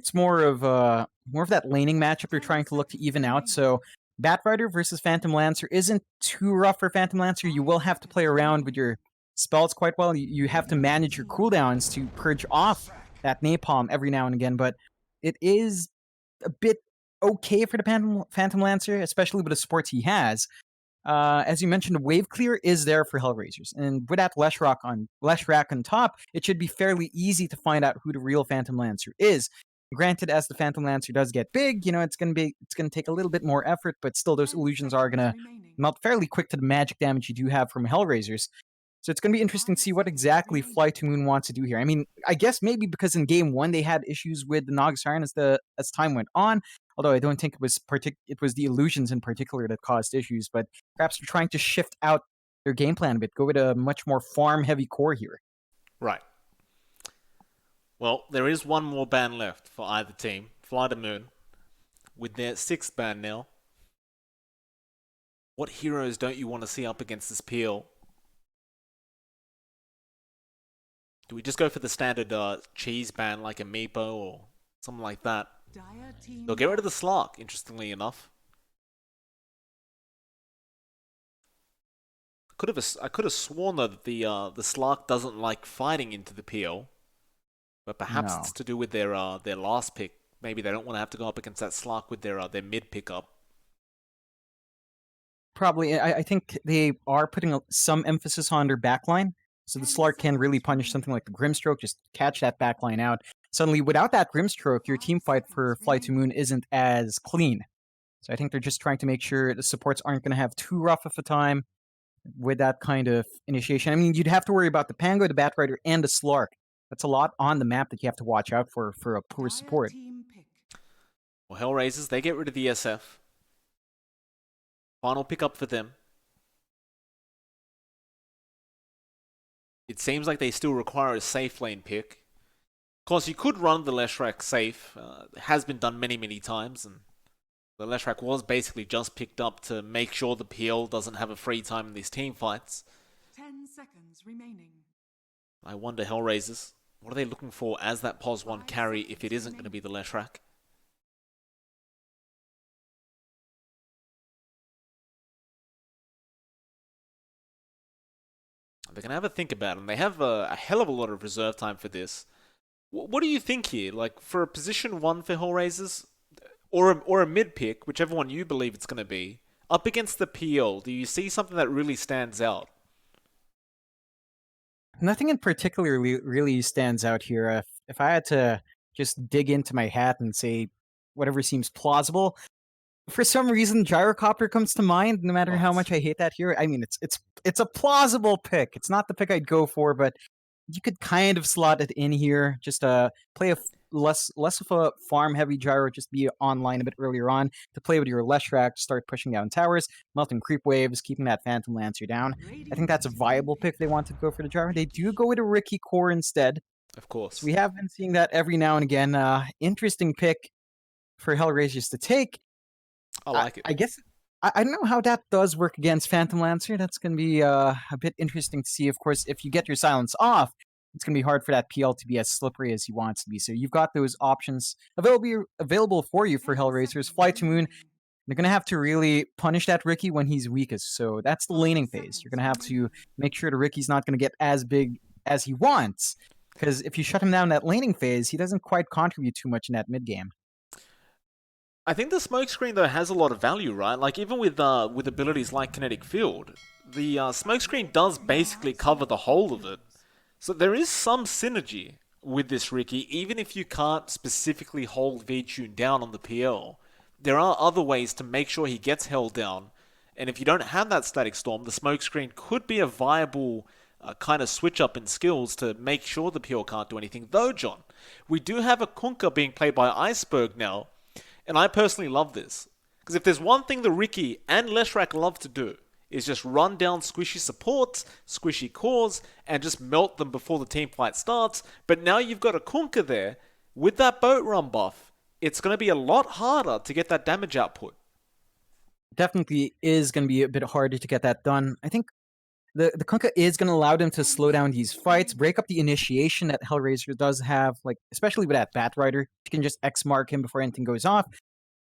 it's more of that laning matchup they're trying to look to even out. So Batrider versus Phantom Lancer isn't too rough for Phantom Lancer. You will have to play around with your spells quite well. You have to manage your cooldowns to purge off that napalm every now and again, but it is a bit okay for the Phantom Lancer, especially with the supports he has. As you mentioned, wave clear is there for HellRaisers, and with that Leshrac on top, it should be fairly easy to find out who the real Phantom Lancer is. Granted, as the Phantom Lancer does get big, it's gonna take a little bit more effort, but still, those illusions are gonna melt fairly quick to the magic damage you do have from HellRaisers. So it's going to be interesting to see what exactly FlyToMoon wants to do here. I mean, I guess maybe because in game one they had issues with the Naga Siren as time went on. Although I don't think it was the illusions in particular that caused issues, but perhaps they're trying to shift out their game plan a bit, go with a much more farm-heavy core here. Right. Well, there is one more ban left for either team, FlyToMoon, with their 6th ban now. What heroes don't you want to see up against this PL? Do we just go for the standard cheese ban like a Meepo or something like that? They'll get rid of the Slark, interestingly enough. I could have sworn though that the Slark doesn't like fighting into the PL, but perhaps it's to do with their last pick. Maybe they don't want to have to go up against that Slark with their mid pickup. Probably, I think they are putting some emphasis on their backline. So the Slark can really punish something like the Grimstroke, just catch that backline out. Suddenly, without that Grimstroke, your team fight for FlyToMoon isn't as clean. So I think they're just trying to make sure the supports aren't going to have too rough of a time with that kind of initiation. I mean, you'd have to worry about the Pango, the Batrider, and the Slark. That's a lot on the map that you have to watch out for a poor support. Well, HellRaisers, they get rid of the SF. Final pickup for them. It seems like they still require a safe lane pick. Of course, you could run the Leshrac safe. It has been done many, many times, and the Leshrac was basically just picked up to make sure the PL doesn't have a free time in these team fights. 10 seconds remaining. I wonder, HellRaisers, what are they looking for as that POS 1 carry if it isn't going to be the Leshrac? They're going to have a think about it, and they have a hell of a lot of reserve time for this. What do you think here? Like, for a position 1 for HellRaisers, or a mid pick, whichever one you believe it's going to be, up against the PL, do you see something that really stands out? Nothing in particular really stands out here. If I had to just dig into my hat and say whatever seems plausible, for some reason Gyrocopter comes to mind. No matter how much I hate that hero, I mean it's a plausible pick. It's not the pick I'd go for, but you could kind of slot it in here. Just play a less of a farm heavy gyro. Just be online a bit earlier on to play with your Leshrac. Start pushing down towers, melting creep waves, keeping that Phantom Lancer down. I think that's a viable pick. They want to go for the gyro. They do go with a Ricky core instead. Of course, so we have been seeing that every now and again. Interesting pick for HellRaisers to take. I like it. I guess I don't know how that does work against Phantom Lancer. That's going to be a bit interesting to see. Of course, if you get your silence off, it's going to be hard for that PL to be as slippery as he wants to be. So you've got those options available for you for HellRaisers. FlyToMoon, they're going to have to really punish that Ricky when he's weakest. So that's the laning phase. You're going to have to make sure the Ricky's not going to get as big as he wants. Because if you shut him down in that laning phase, he doesn't quite contribute too much in that mid game. I think the smokescreen though has a lot of value, right? Like even with abilities like Kinetic Field, the smokescreen does basically cover the whole of it. So there is some synergy with this Ricky, even if you can't specifically hold V-Tune down on the PL. There are other ways to make sure he gets held down, and if you don't have that Static Storm, the smokescreen could be a viable kind of switch up in skills to make sure the PL can't do anything. Though, John, we do have a Kunkka being played by Iceberg now, and I personally love this. Because if there's one thing the Ricky and Leshrac love to do, is just run down squishy supports, squishy cores, and just melt them before the team fight starts. But now you've got a Kunkka there, with that boat run buff, it's going to be a lot harder to get that damage output. Definitely is going to be a bit harder to get that done. I think the Kunkka is going to allow them to slow down these fights, break up the initiation that HellRaiser does have, like especially with that Batrider. You can just X mark him before anything goes off.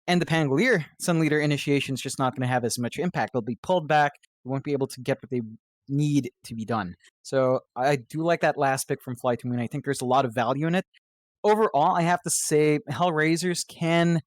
And the Pangolier, suddenly their initiation is just not going to have as much impact. They'll be pulled back. They won't be able to get what they need to be done. So I do like that last pick from FlyToMoon. I think there's a lot of value in it. Overall, I have to say HellRaisers can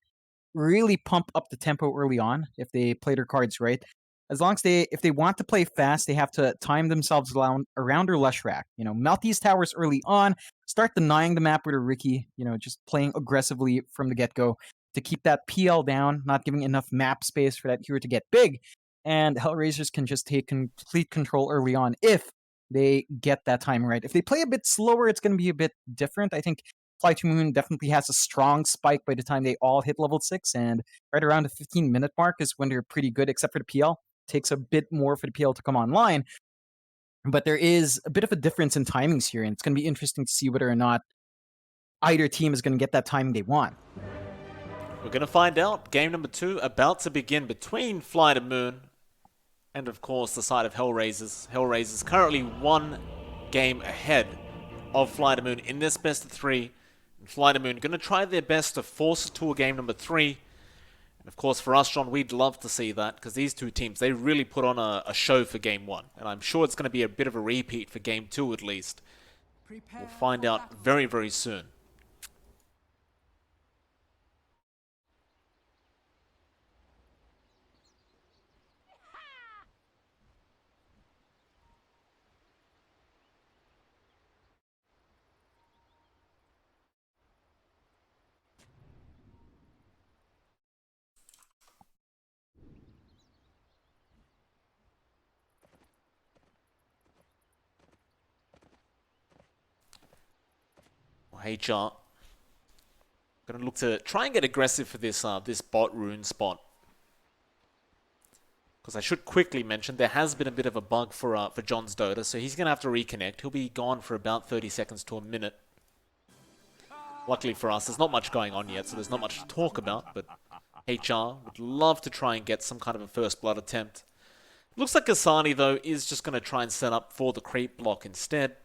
really pump up the tempo early on if they play their cards right. As long as if they want to play fast, they have to time themselves around their Leshrac. Melt these towers early on, start denying the map with a Ricky, just playing aggressively from the get-go to keep that PL down, not giving enough map space for that hero to get big. And HellRaisers can just take complete control early on if they get that time right. If they play a bit slower, it's going to be a bit different. I think FlyToMoon definitely has a strong spike by the time they all hit level 6, and right around the 15-minute mark is when they're pretty good, except for the PL. Takes a bit more for the PL to come online, but there is a bit of a difference in timings here, and it's going to be interesting to see whether or not either team is going to get that timing they want. We're going to find out. Game number 2 about to begin between FlyToMoon and, of course, the side of HellRaisers. HellRaisers currently 1 game ahead of FlyToMoon in this best of 3. And FlyToMoon going to try their best to force it to a game number 3. And of course, for us, John, we'd love to see that, because these two teams, they really put on a show for game 1. And I'm sure it's going to be a bit of a repeat for game 2 at least. We'll find out very, very soon. HR gonna look to try and get aggressive for this this bot rune spot, because I should quickly mention there has been a bit of a bug for John's Dota, so he's gonna have to reconnect. He'll be gone for about 30 seconds to a minute. Luckily for us, there's not much going on yet, so there's not much to talk about, but HR would love to try and get some kind of a first blood attempt. Looks like Kasani, though, is just gonna try and set up for the creep block instead.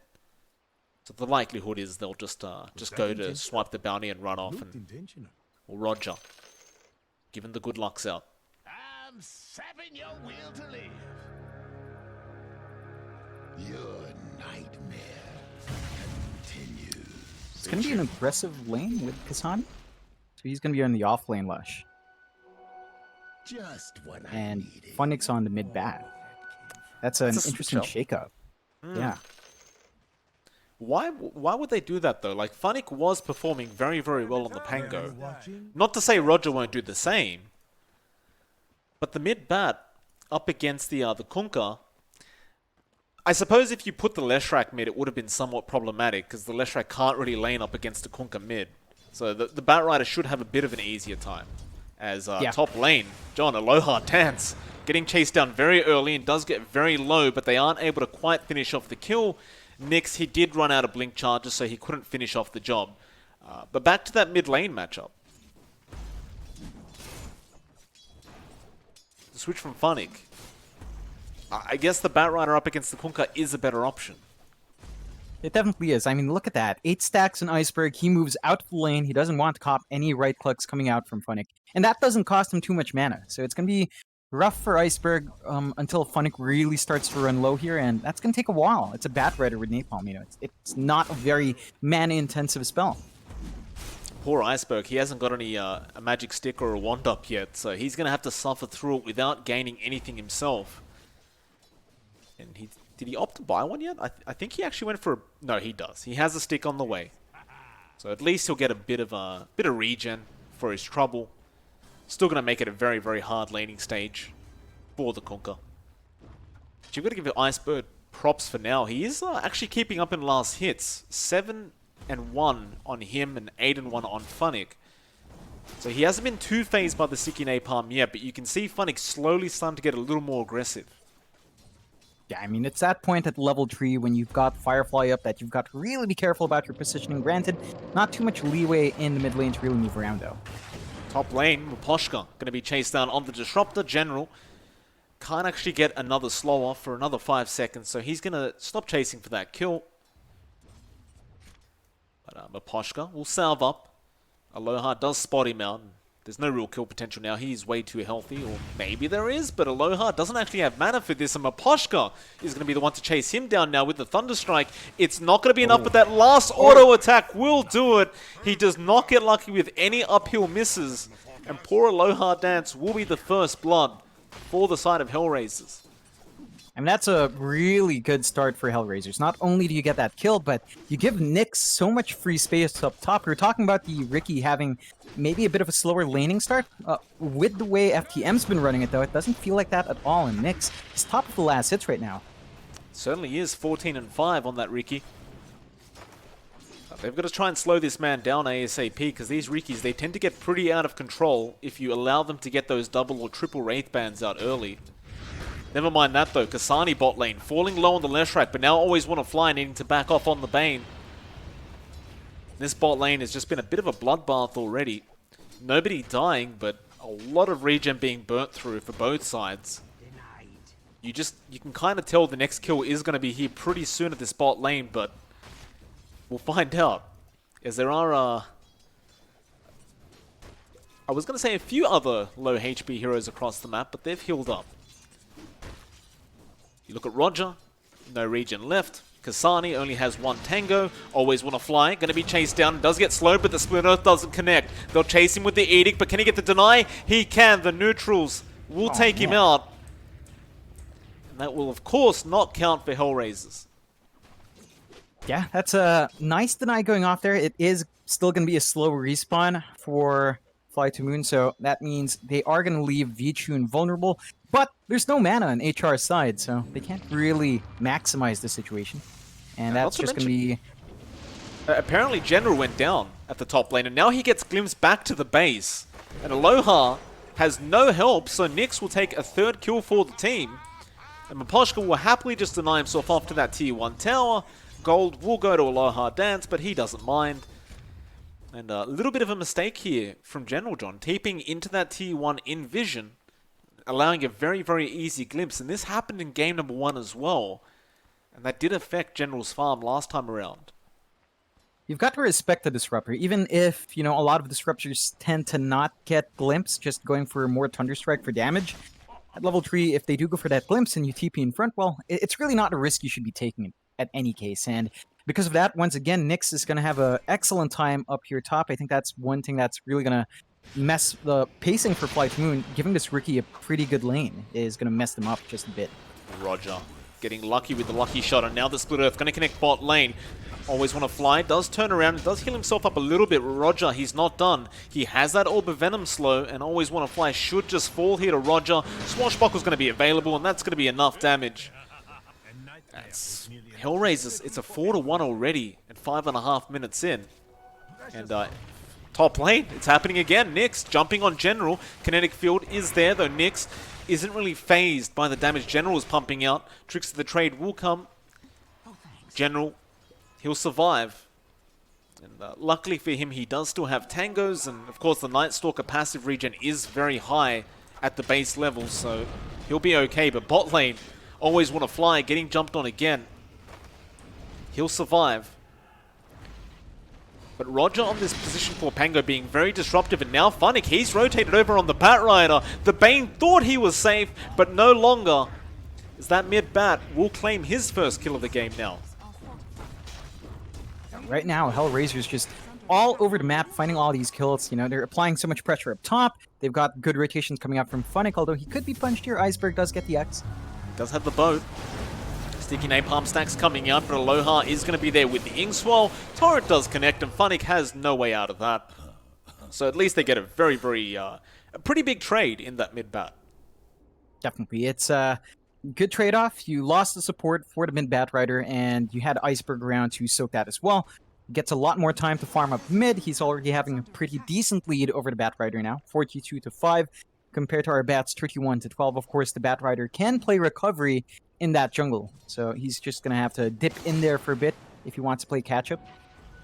So the likelihood is they'll just go to swipe the bounty and run off, and or Roger, given the good luck's out. I'm sapping your will to live. Your nightmare continues. It's going to be an aggressive lane with Kasani. So he's going to be on the off lane Lush. Just what and I needed. Funix on the mid bat. That's an interesting shakeup. Yeah. Why would they do that, though? Like, Funnick was performing very, very well on the Pango. Not to say Roger won't do the same, but the mid-bat up against the Kunkka, I suppose if you put the Leshrac mid, it would have been somewhat problematic, because the Leshrac can't really lane up against the Kunkka mid. So the Batrider should have a bit of an easier time. As top lane, John, Aloha Dance, getting chased down very early and does get very low, but they aren't able to quite finish off the kill. Nyx, he did run out of blink charges, so he couldn't finish off the job. But back to that mid lane matchup. The switch from Funnick. I guess the Batrider up against the Kunkka is a better option. It definitely is. I mean, look at that. 8 stacks in Iceberg. He moves out of the lane. He doesn't want to cop any right clicks coming out from Funnick. And that doesn't cost him too much mana. So it's going to be rough for Iceberg until Funnick really starts to run low here, and that's going to take a while. It's a Batrider with Napalm, It's not a very mana-intensive spell. Poor Iceberg, he hasn't got any a magic stick or a wand up yet, so he's going to have to suffer through it without gaining anything himself. And did he opt to buy one yet? I think he actually went for no, he does. He has a stick on the way. So at least he'll get a bit of regen for his trouble. Still going to make it a very, very hard laning stage for the Kunkka. But you've got to give Iceberg props for now. He is actually keeping up in last hits. 7-1 on him and 8-1 on Funnick. So he hasn't been too phased by the Sticky Napalm yet, but you can see Funnick slowly starting to get a little more aggressive. Yeah, I mean, it's that point at level 3 when you've got Firefly up that you've got to really be careful about your positioning. Granted, not too much leeway in the mid lane to really move around, though. Top lane, Raposhka going to be chased down on the Disruptor General. can't actually get another slow off for another 5 seconds, so he's going to stop chasing for that kill. But Maposhka will salve up. Aloha does spot him out. There's no real kill potential now. He's way too healthy, or maybe there is, but Aloha doesn't actually have mana for this, and Maposhka is going to be the one to chase him down now with the Thunderstrike. It's not going to be enough, but that last auto attack will do it. He does not get lucky with any uphill misses, and poor Aloha Dance will be the first blood for the side of HellRaisers. I mean, that's a really good start for HellRaisers. Not only do you get that kill, but you give Nyx so much free space up top. We were talking about the Riki having maybe a bit of a slower laning start. With the way FTM's been running it, though, it doesn't feel like that at all. And Nyx is top of the last hits right now. Certainly is 14 and 5 on that Riki. They've got to try and slow this man down ASAP, because these Rikis, they tend to get pretty out of control if you allow them to get those double or triple Wraith Bands out early. Never mind that though, Kasani bot lane, falling low on the Leshrac, but now always want to fly, needing to back off on the Bane. This bot lane has just been a bit of a bloodbath already. Nobody dying, but a lot of regen being burnt through for both sides. You can kind of tell the next kill is going to be here pretty soon at this bot lane, but we'll find out. As there are, I was going to say a few other low HP heroes across the map, but they've healed up. You look at Roger, no regen left. Kasani only has one tango, always want to fly, going to be chased down, does get slowed, but the Split Earth doesn't connect. They'll chase him with the Edict, but can he get the deny? He can, the neutrals will take him out. And that will, of course, not count for HellRaisers. Yeah, that's a nice deny going off there. It is still going to be a slow respawn for FlyToMoon, so that means they are going to leave Vichun vulnerable. But there's no mana on HR's side, so they can't really maximize the situation. And that's just going to be... Apparently General went down at the top lane, and now he gets glimpsed back to the base. And Aloha has no help, so Nyx will take a third kill for the team. And Maposhka will happily just deny himself off to that tier 1 tower. Gold will go to Aloha Dance, but he doesn't mind. And a little bit of a mistake here from General John, taping into that tier 1 in vision, allowing a very, very easy glimpse. And this happened in game number 1 as well. And that did affect General's farm last time around. You've got to respect the Disruptor, even if, you know, a lot of Disruptors tend to not get glimpse, just going for more Thunderstrike for damage. At level 3, if they do go for that glimpse and you TP in front, well, it's really not a risk you should be taking at any case. And because of that, once again, Nyx is going to have an excellent time up here top. I think that's one thing that's really going to mess the pacing for FlyToMoon. Giving this Riki a pretty good lane is going to mess them up just a bit. Roger getting lucky with the lucky shot, and now the Split Earth going to connect bot lane. Always want to fly, does turn around, does heal himself up a little bit. Roger, he's not done. He has that Orb of Venom slow, and always want to fly should just fall here to Roger. Swashbuckle's going to be available, and that's going to be enough damage. That's HellRaisers. It's a 4-1 already, and 5.5 minutes in. And top lane, it's happening again. Nyx jumping on General. Kinetic Field is there, though Nyx isn't really phased by the damage General is pumping out. Tricks of the trade will come. General, he'll survive. And luckily for him, he does still have tangos, and of course the Night Stalker passive regen is very high at the base level, so he'll be okay. But bot lane, always want to fly, getting jumped on again. He'll survive. But Roger on this position for Pango being very disruptive, and now Funnick, he's rotated over on the Bat Rider. The Bane thought he was safe, but no longer. As that mid-bat will claim his first kill of the game now. Right now, HellRaisers just all over the map, finding all these kills. You know, they're applying so much pressure up top. They've got good rotations coming out from Funnick, although he could be punched here. Iceberg does get the X. Does have the boat. Sticky Napalm stacks coming out, but Aloha is going to be there with the Inkswell. Torrent does connect, and Funnick has no way out of that. So at least they get a very, very, a pretty big trade in that mid-bat. Definitely. It's a good trade-off. You lost the support for the mid-bat rider, and you had Iceberg around to soak that as well. Gets a lot more time to farm up mid. He's already having a pretty decent lead over the Bat Rider now, 42-5, compared to our Bats 31-12. Of course, the Bat Rider can play recovery in that jungle, so he's just gonna have to dip in there for a bit if he wants to play catch-up.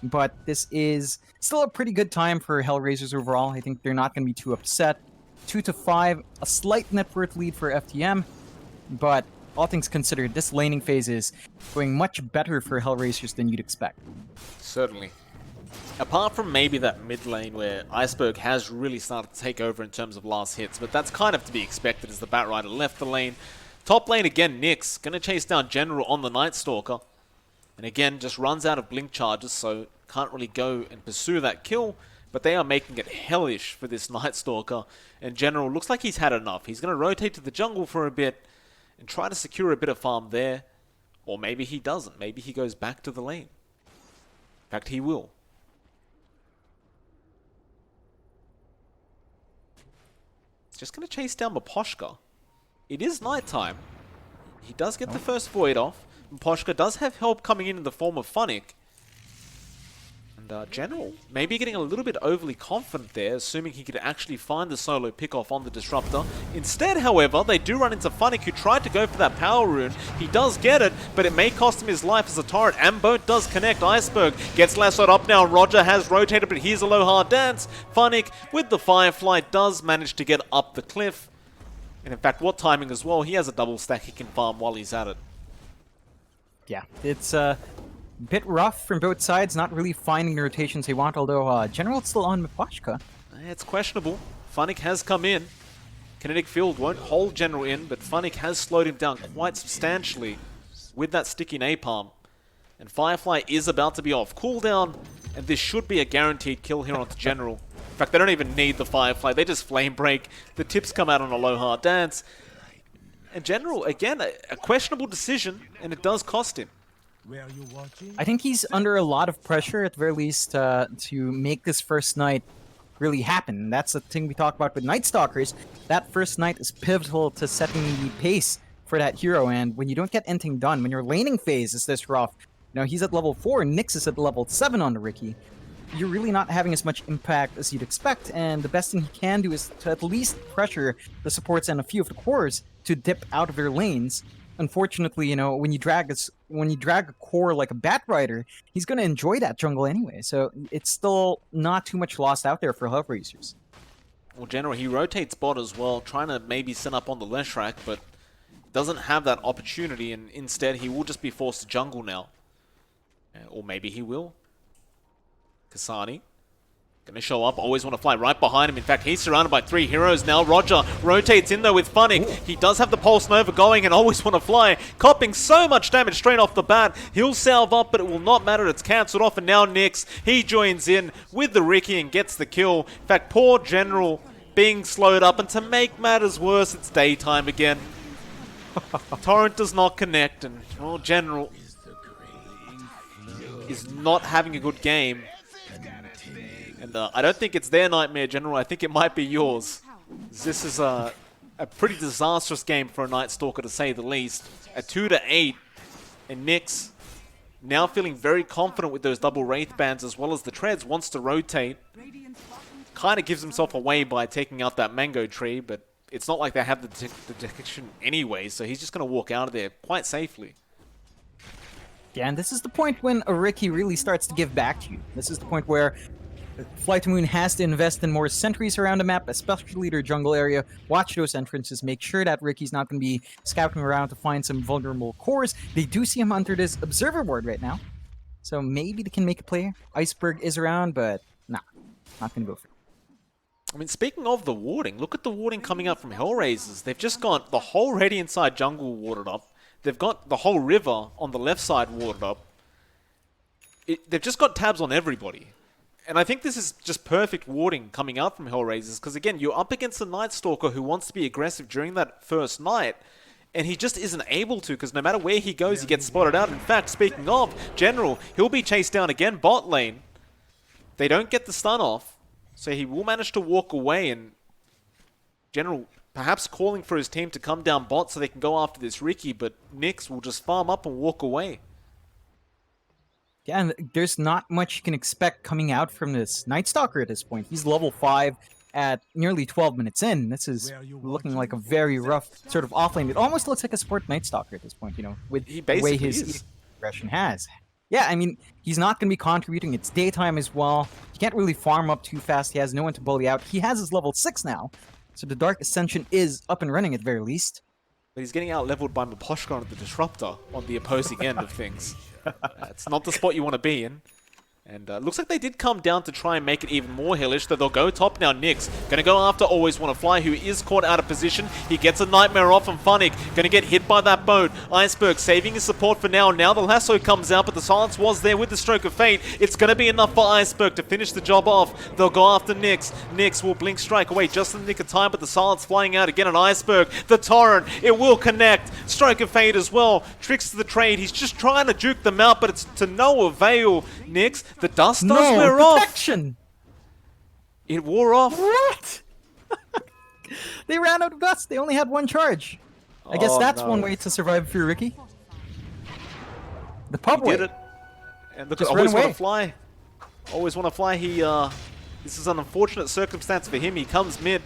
But this is still a pretty good time for HellRaisers overall. I think they're not gonna be too upset. 2-5, a slight net worth lead for FTM. but all things considered, this laning phase is going much better for HellRaisers than you'd expect. Certainly. Apart from maybe that mid lane where Iceberg has really started to take over in terms of last hits, but that's kind of to be expected as the Batrider left the lane. Top lane again, Nyx, gonna chase down General on the Night Stalker. And again, just runs out of blink charges, so can't really go and pursue that kill. But they are making it hellish for this Night Stalker. And General looks like he's had enough. He's gonna rotate to the jungle for a bit and try to secure a bit of farm there. Or maybe he doesn't. Maybe he goes back to the lane. In fact, he will. Just going to chase down Miposhka. It is nighttime. He does get the first Void off. Miposhka does have help coming in the form of Funnick. And General maybe getting a little bit overly confident there, assuming he could actually find the solo pick-off on the Disruptor. Instead, however, they do run into Funnick, who tried to go for that Power Rune. He does get it, but it may cost him his life as a turret. And boat does connect. Iceberg gets lassoed up now. Roger has rotated, but here's a low hard dance. Funnick, with the Firefly, does manage to get up the cliff. And in fact, what timing as well. He has a double stack he can farm while he's at it. Yeah, it's bit rough from both sides, not really finding the rotations they want, although General's still on Miposhka. It's questionable. Funnick has come in. Kinetic Field won't hold General in, but Funnick has slowed him down quite substantially with that sticky napalm. And Firefly is about to be off cooldown, and this should be a guaranteed kill here onto General. In fact, they don't even need the Firefly, they just flame break. The tips come out on a low hard dance. And General, again, a questionable decision, and it does cost him. I think he's under a lot of pressure, at the very least, to make this first night really happen. That's the thing we talk about with Night Stalkers. That first night is pivotal to setting the pace for that hero, and when you don't get anything done, when your laning phase is this rough, you know, he's at level 4, Nyx is at level 7 on the Riki, you're really not having as much impact as you'd expect, and the best thing he can do is to at least pressure the supports and a few of the cores to dip out of their lanes. Unfortunately, you know, when you drag a core like a Batrider, he's going to enjoy that jungle anyway. So it's still not too much lost out there for HellRaisers. Well, General, he rotates bot as well, trying to maybe set up on the Leshrac, but doesn't have that opportunity, and instead he will just be forced to jungle now. Or maybe he will. Kasani gonna show up, always want to fly right behind him. In fact, he's surrounded by 3 heroes now. Roger rotates in though with Funnick. He does have the Pulse Nova going and always want to fly. Copping so much damage straight off the bat. He'll salve up, but it will not matter. It's cancelled off, and now Nyx, he joins in with the Riki and gets the kill. In fact, poor General being slowed up, and to make matters worse, it's daytime again. Torrent does not connect, and well, General is not having a good game. And I don't think it's their nightmare, General. I think it might be yours. This is a pretty disastrous game for a Night Stalker, to say the least. A 2-8, and Nyx, now feeling very confident with those double Wraith Bands as well as the Treads, wants to rotate. Kind of gives himself away by taking out that Mango Tree, but it's not like they have the detection anyway, so he's just going to walk out of there quite safely. Yeah, and this is the point when a Riki really starts to give back to you. This is the point where FlyToMoon has to invest in more sentries around the map, especially their jungle area. Watch those entrances, make sure that Riki's not going to be scouting around to find some vulnerable cores. They do see him under this observer board right now, so maybe they can make a play. Iceberg is around, but nah, not going to go for it. I mean, speaking of the warding, look at the warding coming up from HellRaisers. They've just got the whole Radiant side jungle warded up. They've got the whole river on the left side warded up. They've just got tabs on everybody. And I think this is just perfect warding coming out from HellRaisers, because again, you're up against a Night Stalker who wants to be aggressive during that first night, and he just isn't able to, because no matter where he goes, he gets spotted out. In fact, speaking of General, he'll be chased down again bot lane. They don't get the stun off, so he will manage to walk away, and General perhaps calling for his team to come down bot so they can go after this Riki, but Nyx will just farm up and walk away. Yeah, and there's not much you can expect coming out from this Night Stalker at this point. He's level 5 at nearly 12 minutes in. This is looking like a very rough sort of offlane. It almost looks like a support Night Stalker at this point, you know, with the way his progression has. Yeah, I mean, he's not going to be contributing. It's daytime as well. He can't really farm up too fast. He has no one to bully out. He has his level 6 now, so the Dark Ascension is up and running at the very least. But he's getting out-leveled by Maposhka on the Disruptor on the opposing end of things. It's not the spot you want to be in. And looks like they did come down to try and make it even more hellish, though they'll go top now. Nyx gonna go after Always Wanna Fly, who is caught out of position. He gets a Nightmare off, and Funnick gonna get hit by that boat. Iceberg saving his support for now. Now the lasso comes out, but the silence was there with the Stroke of Fate. It's gonna be enough for Iceberg to finish the job off. They'll go after Nyx. Nyx will blink strike away just in the nick of time, but the silence flying out again on Iceberg. The Torrent, it will connect. Stroke of Fate as well. Tricks to the trade. He's just trying to juke them out, but it's to no avail. Nyx, the dust does wear protection. off. It wore off. What? They ran out of dust. They only had one charge. I guess that's one way to survive if you're Ricky. The pub He way. did it. And look, Just Always run Want away. to Fly. Always Want to Fly. He, this is an unfortunate circumstance for him. He comes mid.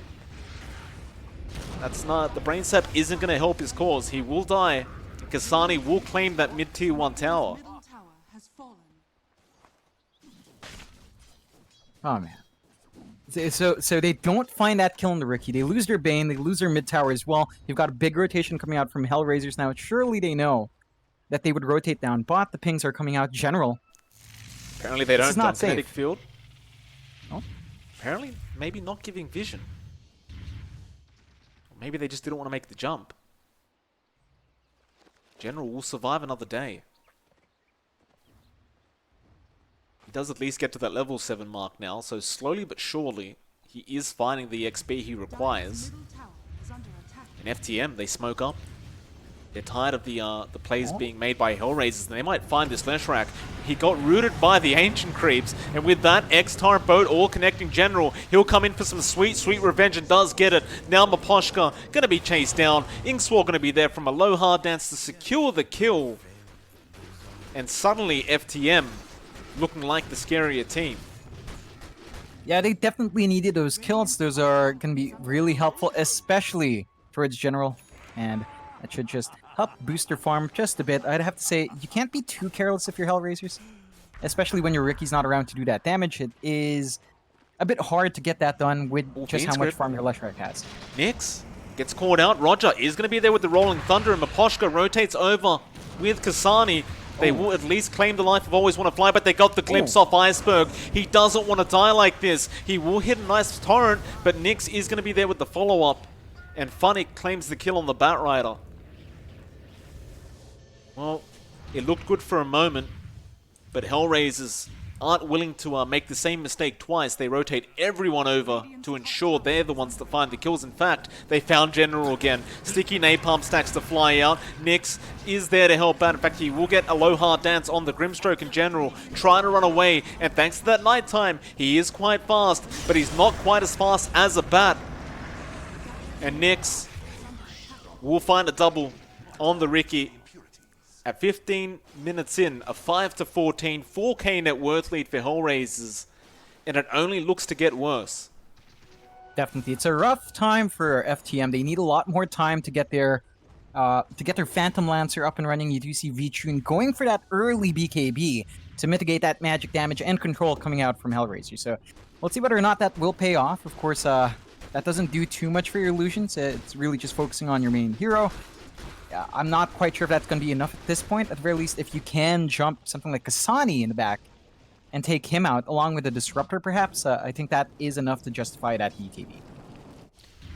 That's not, the Brain Sap isn't going to help his cause. He will die. Kasani will claim that mid tier 1 tower. Middle tower has fallen. Oh man. So they don't find that kill in the Ricky. They lose their Bane. They lose their mid tower as well. You've got a big rotation coming out from HellRaisers now. Surely they know that they would rotate down bot. The pings are coming out general. Apparently they This don't is not on Kinetic safe. Field. Oh. Apparently, maybe not giving vision. Or maybe they just didn't want to make the jump. General will survive another day. He does at least get to that level 7 mark now, so slowly but surely, he is finding the XP he requires. Middle tower is under attack. In FTM, they smoke up. They're tired of the plays being made by HellRaisers, and they might find this Leshrac. He got rooted by the Ancient Creeps, and with that X-Torrent boat all connecting General, he'll come in for some sweet, sweet revenge and does get it. Now Maposhka gonna be chased down. Inkswar gonna be there from a low hard dance to secure the kill. And suddenly FTM looking like the scarier team. Yeah, they definitely needed those kills. Those are going to be really helpful, especially towards General. And that should just help boost their farm just a bit. I'd have to say, you can't be too careless if you're HellRaisers. Especially when your Ricky's not around to do that damage. It is a bit hard to get that done with just how much farm your Leshrac has. Nyx gets caught out. Roger is going to be there with the Rolling Thunder, and Maposhka rotates over with Kasani. They will at least claim the life of Always Want to Fly, but they got the glimpse off Iceberg. He doesn't want to die like this. He will hit a nice torrent, but Nyx is going to be there with the follow-up. And Funnick claims the kill on the Batrider. Well, it looked good for a moment, but HellRaisers aren't willing to make the same mistake twice. They rotate everyone over to ensure they're the ones that find the kills. In fact, they found General again. Sticky Napalm stacks to fly out. Nyx is there to help out. In fact, he will get a low hard dance on the Grimstroke in General, trying to run away. And thanks to that nighttime, he is quite fast, but he's not quite as fast as a bat. And Nyx will find a double on the Ricky. At 15 minutes in, a 5-14, 4K net worth lead for HellRaisers, and it only looks to get worse. Definitely, it's a rough time for FTM. They need a lot more time to get their Phantom Lancer up and running. You do see VTune going for that early BKB to mitigate that magic damage and control coming out from HellRaiser. So let's see whether or not that will pay off. Of course, that doesn't do too much for your illusions. It's really just focusing on your main hero. I'm not quite sure if that's going to be enough at this point. At the very least, if you can jump something like Kasani in the back and take him out, along with the Disruptor perhaps, I think that is enough to justify that BKB.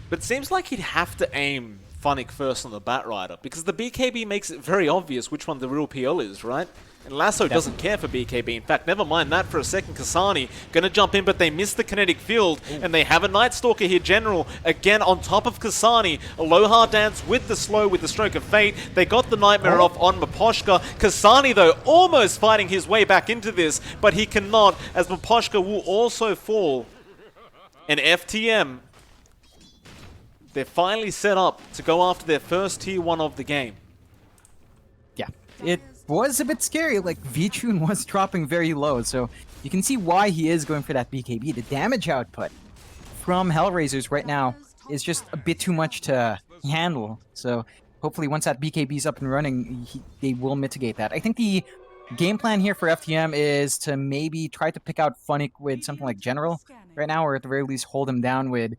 But it seems like he'd have to aim Funnick first on the Batrider, because the BKB makes it very obvious which one the real PL is, right? And Lasso doesn't care for BKB. In fact, never mind that for a second. Kasani gonna jump in, but they miss the kinetic field, and they have a Night Stalker here, General, again on top of Kasani. A low hard dance with the slow, with the Stroke of Fate. They got the Nightmare off on Maposhka. Kasani, though, almost fighting his way back into this, but he cannot, as Maposhka will also fall. And FTM, they're finally set up to go after their first tier 1 of the game. Yeah, it was a bit scary. Like, VTune was dropping very low, so you can see why he is going for that BKB. The damage output from HellRaisers right now is just a bit too much to handle. So hopefully once that BKB is up and running, they will mitigate that. I think the game plan here for FTM is to maybe try to pick out Funnick with something like General right now, or at the very least hold him down with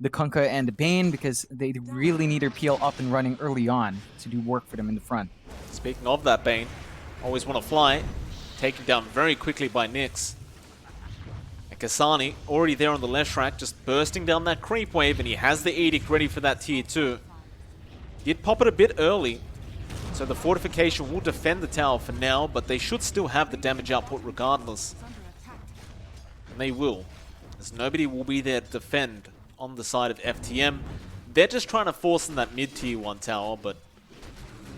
the Kunkka and the Bane because they really need their PL up and running early on to do work for them in the front. Speaking of that Bane, always want to fly. Taken down very quickly by Nyx. And Kasani already there on the left track, just bursting down that creep wave, and he has the Edict ready for that tier 2. Did pop it a bit early, so the fortification will defend the tower for now, but they should still have the damage output regardless. And they will, as nobody will be there to defend on the side of FTM. They're just trying to force in that mid-tier 1 tower, but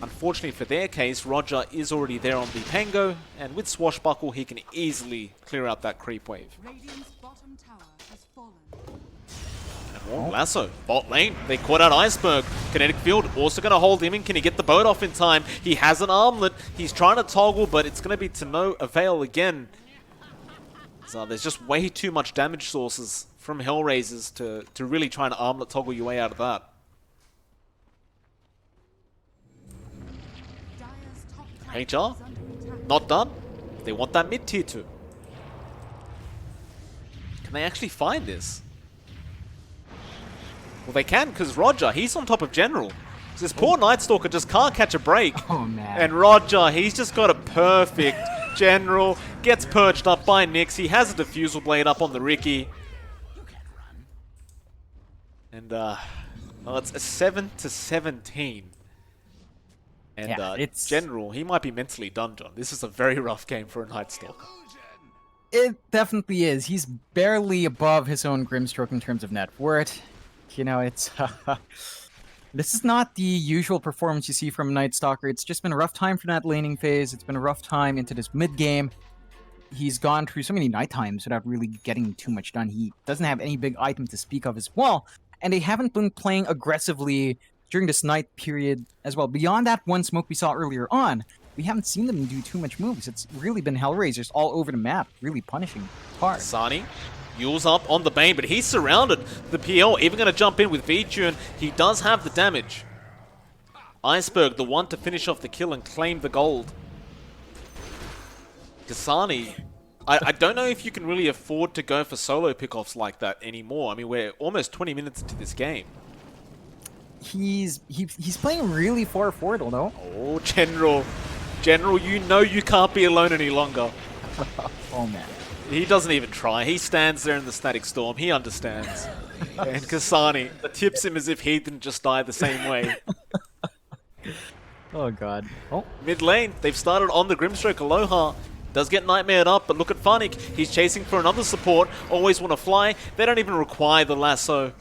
unfortunately for their case, Roger is already there on the Pango, and with Swashbuckle, he can easily clear out that creep wave. Radiant's bottom tower has fallen. Oh, Lasso, bot lane, they caught out Iceberg. Kinetic Field also going to hold him in. Can he get the boat off in time? He has an armlet. He's trying to toggle, but it's going to be to no avail again. So there's just way too much damage sources from HellRaisers to really try and armlet toggle your way out of that. Dire's top tower HR, is under attack. not done. They want that mid-tier 2. Can they actually find this? Well, they can, because Roger, he's on top of General. So this poor Nightstalker just can't catch a break. Oh, man. And Roger, he's just got a perfect General. Gets perched up by Nyx. He has a Diffusal Blade up on the Ricky. And, well, it's a 7-17. And Yeah, it's- General, he might be mentally done, John. This is a very rough game for a Nightstalker. It definitely is. He's barely above his own Grimstroke in terms of net worth. You know, it's... this is not the usual performance you see from a Night Stalker. It's just been a rough time for that laning phase. It's been a rough time into this mid-game. He's gone through so many night times without really getting too much done. He doesn't have any big item to speak of as well. And they haven't been playing aggressively during this night period as well. Beyond that one smoke we saw earlier on, we haven't seen them do too much moves. It's really been HellRaisers all over the map, really punishing hard. Sani, Yule's up on the Bane, but he's surrounded. The PL even going to jump in with V-Tune. He does have the damage. Iceberg, the one to finish off the kill and claim the gold. Kasani, I don't know if you can really afford to go for solo pickoffs like that anymore. I mean, we're almost 20 minutes into this game. He's playing really far forward, though. Oh, General. General, you know you can't be alone any longer. Oh, man. He doesn't even try. He stands there in the static storm. He understands. And Kasani tips him as if he didn't just die the same way. Oh, God. Oh, Mid lane, they've started on the Grimstroke. Aloha does get nightmared up, but look at Funnick. He's chasing for another support. Always want to fly. They don't even require the lasso.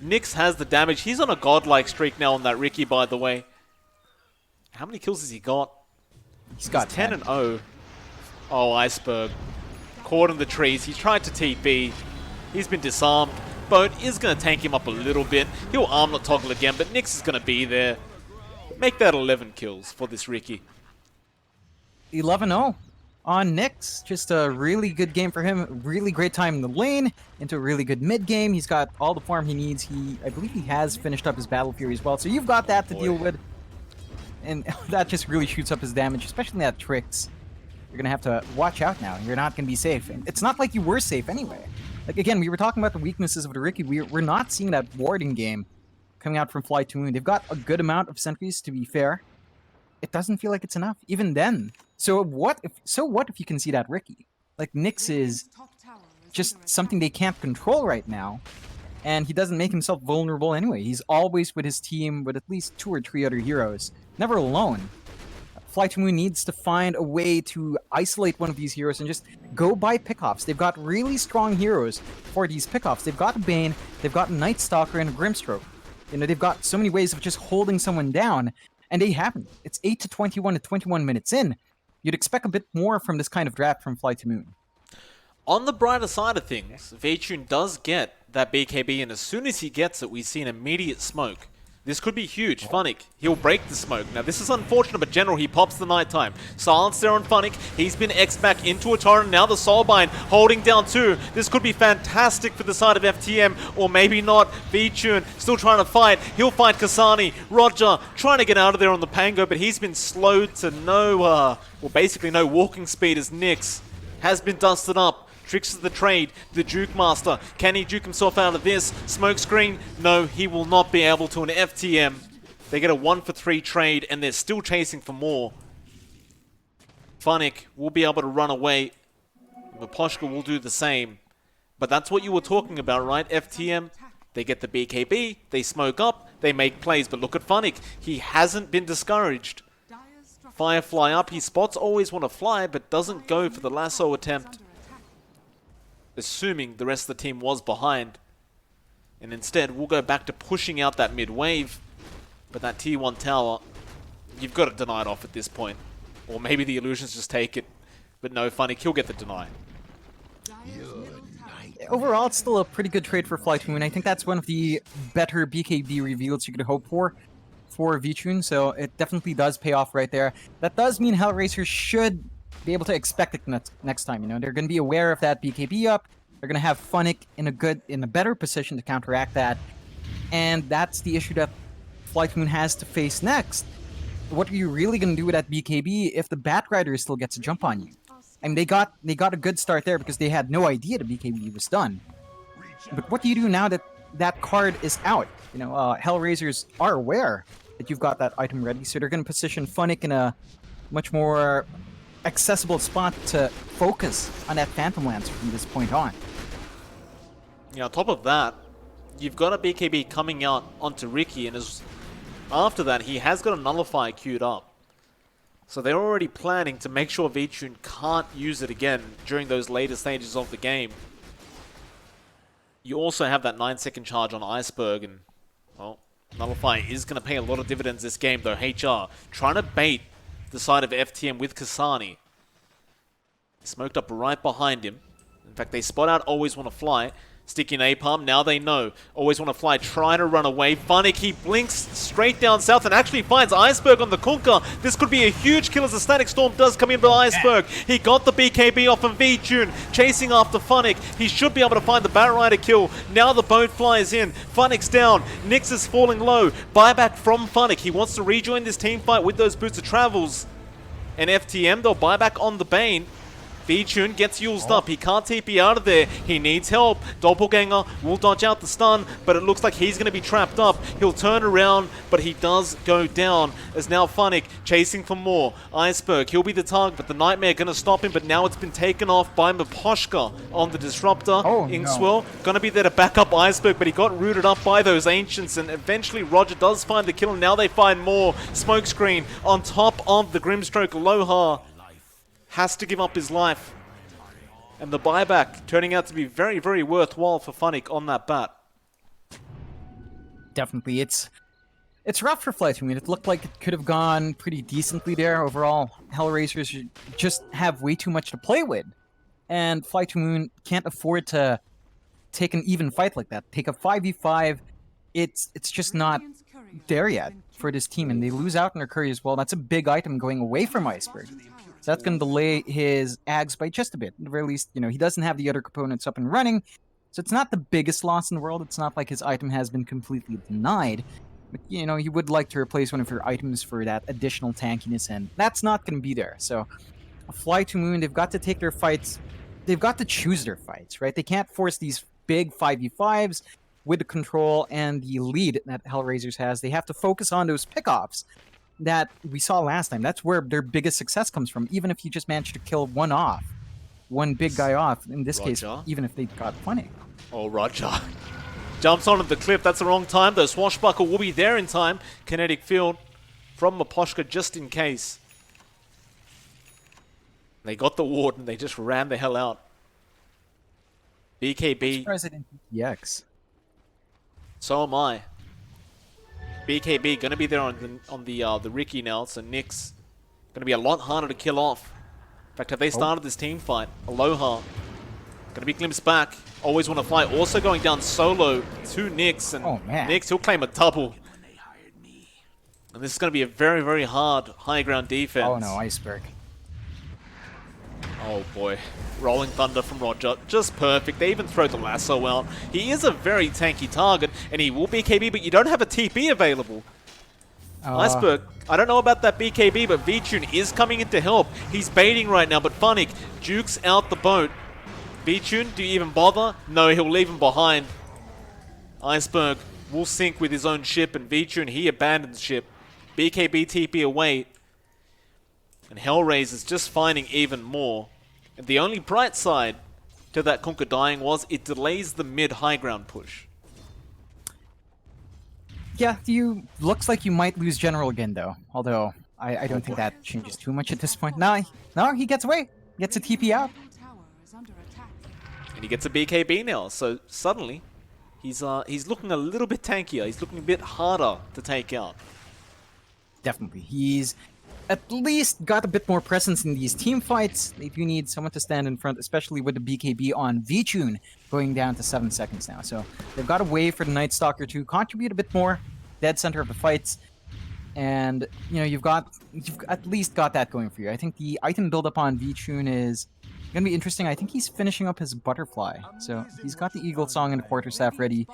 Nyx has the damage. He's on a godlike streak now on that Ricky, by the way. How many kills has he got? he's got 10 and 0. Oh, Iceberg. Caught in the trees. He tried to TP. He's been disarmed. Boat is going to tank him up a little bit. He'll armlet toggle again, but Nyx is going to be there. Make that 11 kills for this Ricky. 11-0 on Nyx. Just a really good game for him. Really great time in the lane. Into a really good mid game. He's got all the farm he needs. I believe he has finished up his Battle Fury as well. So you've got that to deal with. And that just really shoots up his damage, especially that Tricks. You're going to have to watch out now. You're not going to be safe. And it's not like you were safe anyway. Like, again, we were talking about the weaknesses of the Ricky. We're not seeing that warding game coming out from FlyToMoon. They've got a good amount of sentries, to be fair. It doesn't feel like it's enough, even then. So what if you can see that Ricky? Like, Nyx is Top tower is just under something they can't control right now. And he doesn't make himself vulnerable anyway. He's always with his team with at least 2 or 3 other heroes. Never alone. FlyToMoon needs to find a way to isolate one of these heroes and just go by pickoffs. They've got really strong heroes for these pickoffs. They've got a Bane, they've got a Night Stalker, and a Grimstroke. You know, they've got so many ways of just holding someone down, and they haven't. It's 8 to 21 to 21 minutes in. You'd expect a bit more from this kind of draft from FlyToMoon. On the brighter side of things, Vaytune does get that BKB, and as soon as he gets it, we see an immediate smoke. This could be huge. Funnick, he'll break the smoke. Now, this is unfortunate, but General, he pops the nighttime. Silence there on Funnick. He's been X'd back into a torrent. Now the Soulbind holding down 2. This could be fantastic for the side of FTM, or maybe not. Vaytune still trying to fight. He'll fight Kasani. Roger trying to get out of there on the Pango, but he's been slowed to no, well, basically no walking speed as Nyx has been dusted up. Tricks the trade, the Juke Master. Can he juke himself out of this? Smokescreen? No, he will not be able to. An FTM. They get a 1-for-3 trade, and they're still chasing for more. Funnick will be able to run away. Miposhka will do the same. But that's what you were talking about, right? FTM, they get the BKB, they smoke up, they make plays. But look at Funnick. He hasn't been discouraged. Firefly up. He spots always want to fly, but doesn't go for the lasso attempt. Assuming the rest of the team was behind. And instead, we'll go back to pushing out that mid wave. But that T1 tower, you've got to deny it off at this point. Or maybe the illusions just take it. But no, Funnick, he'll get the deny. Overall, it's still a pretty good trade for FlyToMoon. I think that's one of the better BKB reveals you could hope for VTune, so it definitely does pay off right there. That does mean HellRaisers should be able to expect it next time. You know, they're going to be aware of that BKB up. They're going to have Funnick in a better position to counteract that, and that's the issue that FlyToMoon has to face next. What are you really going to do with that BKB if the Batrider still gets a jump on you? I mean, they got a good start there because they had no idea the BKB was done. But what do you do now that that card is out? You know, HellRaisers are aware that you've got that item ready, so they're going to position Funnick in a much more accessible spot to focus on that Phantom Lancer from this point on. Yeah, on top of that, you've got a BKB coming out onto Ricky, and after that, he has got a Nullify queued up. So they're already planning to make sure VTune can't use it again during those later stages of the game. You also have that 9-second charge on Iceberg, and, well, Nullify is going to pay a lot of dividends this game, though. HR trying to bait the side of FTM with Kasani. Smoked up right behind him. In fact, they spot out Always Want to Fly. Sticky Napalm, now they know. Always Want to Fly, trying to run away. Funnick, he blinks straight down south and actually finds Iceberg on the Kunkka. This could be a huge kill as the Static Storm does come in by Iceberg. He got the BKB off of VTune, chasing after Funnick. He should be able to find the Batrider kill. Now the boat flies in. Funnick's down. Nyx is falling low. Buyback from Funnick. He wants to rejoin this team fight with those Boots of Travels. And FTM, they'll buy back on the Bane. VTune gets used up. He can't TP out of there. He needs help. Doppelganger will dodge out the stun, but it looks like he's going to be trapped up. He'll turn around, but he does go down. As now Funnick chasing for more. Iceberg, he'll be the target, but the Nightmare going to stop him, but now it's been taken off by Miposhka on the Disruptor. Inkswell going to be there to back up Iceberg, but he got rooted up by those Ancients, and eventually Roger does find the kill, and now they find more. Smokescreen on top of the Grimstroke. Aloha has to give up his life. And the buyback turning out to be very, very worthwhile for Funnick on that bat. Definitely. It's rough for FlyToMoon. It looked like it could have gone pretty decently there. Overall, HellRaisers just have way too much to play with. And FlyToMoon can't afford to take an even fight like that. Take a 5v5. It's just not there yet for this team. And they lose out on their Curry as well. That's a big item going away from Iceberg. So that's going to delay his Ags by just a bit. At the very least, you know, he doesn't have the other components up and running. So it's not the biggest loss in the world. It's not like his item has been completely denied. But, you know, he would like to replace one of your items for that additional tankiness, and that's not going to be there. So FlyToMoon, they've got to take their fights. They've got to choose their fights, right? They can't force these big 5v5s with the control and the lead that HellRaisers has. They have to focus on those pickoffs that we saw last time. That's where their biggest success comes from. Even if you just manage to kill one big guy off, in this case, even if they got Funnick. Oh, Roger jumps onto the cliff. That's the wrong time, though. Swashbuckle will be there in time. Kinetic Field from Miposhka just in case. They got the ward and they just ran the hell out. BKB. President EX. So am I. BKB gonna be there on the Ricky now, so Nyx gonna be a lot harder to kill off. In fact, have they started this team fight? Aloha gonna be glimpsed back. Always Want to Fly also going down solo to Nyx, and Nyx, he'll claim a double. And this is gonna be a very, very hard high ground defense. Oh no, Iceberg. Oh boy. Rolling Thunder from Roger. Just perfect. They even throw the lasso out. He is a very tanky target, and he will BKB, but you don't have a TP available. Iceberg, I don't know about that BKB, but VTune is coming in to help. He's baiting right now, but Funnick jukes out the boat. V-Tune, do you even bother? No, he'll leave him behind. Iceberg will sink with his own ship, and V-Tune, he abandons ship. BKB TP away. And HellRaisers just finding even more. And the only bright side to that Kunkka dying was it delays the mid-high ground push. Yeah, looks like you might lose General again, though. Although, I don't think that changes too much at this point. No, he gets away. Gets a TP out. Middle tower is under attack. And he gets a BKB now, so suddenly he's looking a little bit tankier. He's looking a bit harder to take out. Definitely. He's at least got a bit more presence in these team fights. They do need someone to stand in front, especially with the BKB on V-Tune going down to 7 seconds now. So they've got a way for the Night Stalker to contribute a bit more, dead center of the fights. And, you know, you've at least got that going for you. I think the item buildup on V-Tune is going to be interesting. I think he's finishing up his Butterfly. So he's got the Eagle Song and Quarterstaff ready.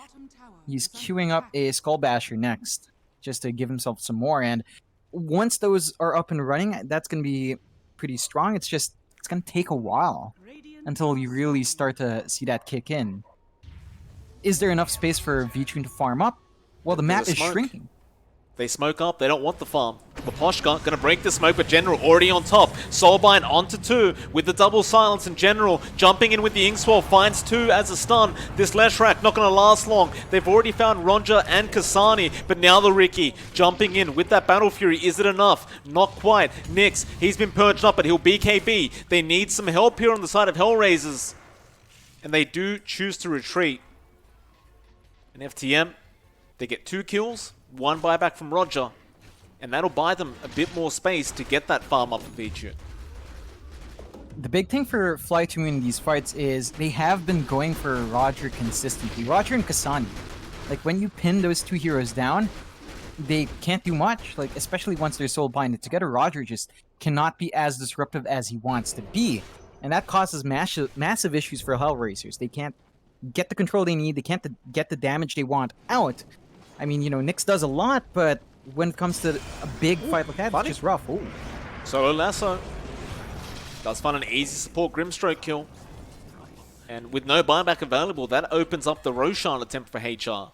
He's queuing up a Skull Basher next, just to give himself some more. And once those are up and running, that's going to be pretty strong. It's going to take a while until you really start to see that kick in. Is there enough space for V-Tune to farm up? Well, the map is shrinking. They smoke up. They don't want the farm. Maposhka gonna break the smoke, but General already on top. Soulbind onto 2 with the double silence, and General jumping in with the Inkswell finds 2 as a stun. This Leshrac not gonna last long. They've already found Ronja and Kasani, but now the Riki jumping in with that Battle Fury. Is it enough? Not quite. Nyx, he's been purged up, but he'll BKB. They need some help here on the side of HellRaisers, and they do choose to retreat. And FTM, they get 2 kills. 1 buyback from Roger, and that'll buy them a bit more space to get that farm up of V-Tune. The big thing for FlyToMoon in these fights is they have been going for Roger consistently. Roger and Kasani. Like, when you pin those 2 heroes down, they can't do much, like, especially once they're soul binded together. Roger just cannot be as disruptive as he wants to be, and that causes massive issues for HellRaisers. They can't get the control they need, they can't get the damage they want out. I mean, you know, Nyx does a lot, but when it comes to a big fight like that, it's just rough. Ooh. Solo Lasso does find an easy support Grimstroke kill. And with no buyback available, that opens up the Roshan attempt for HR.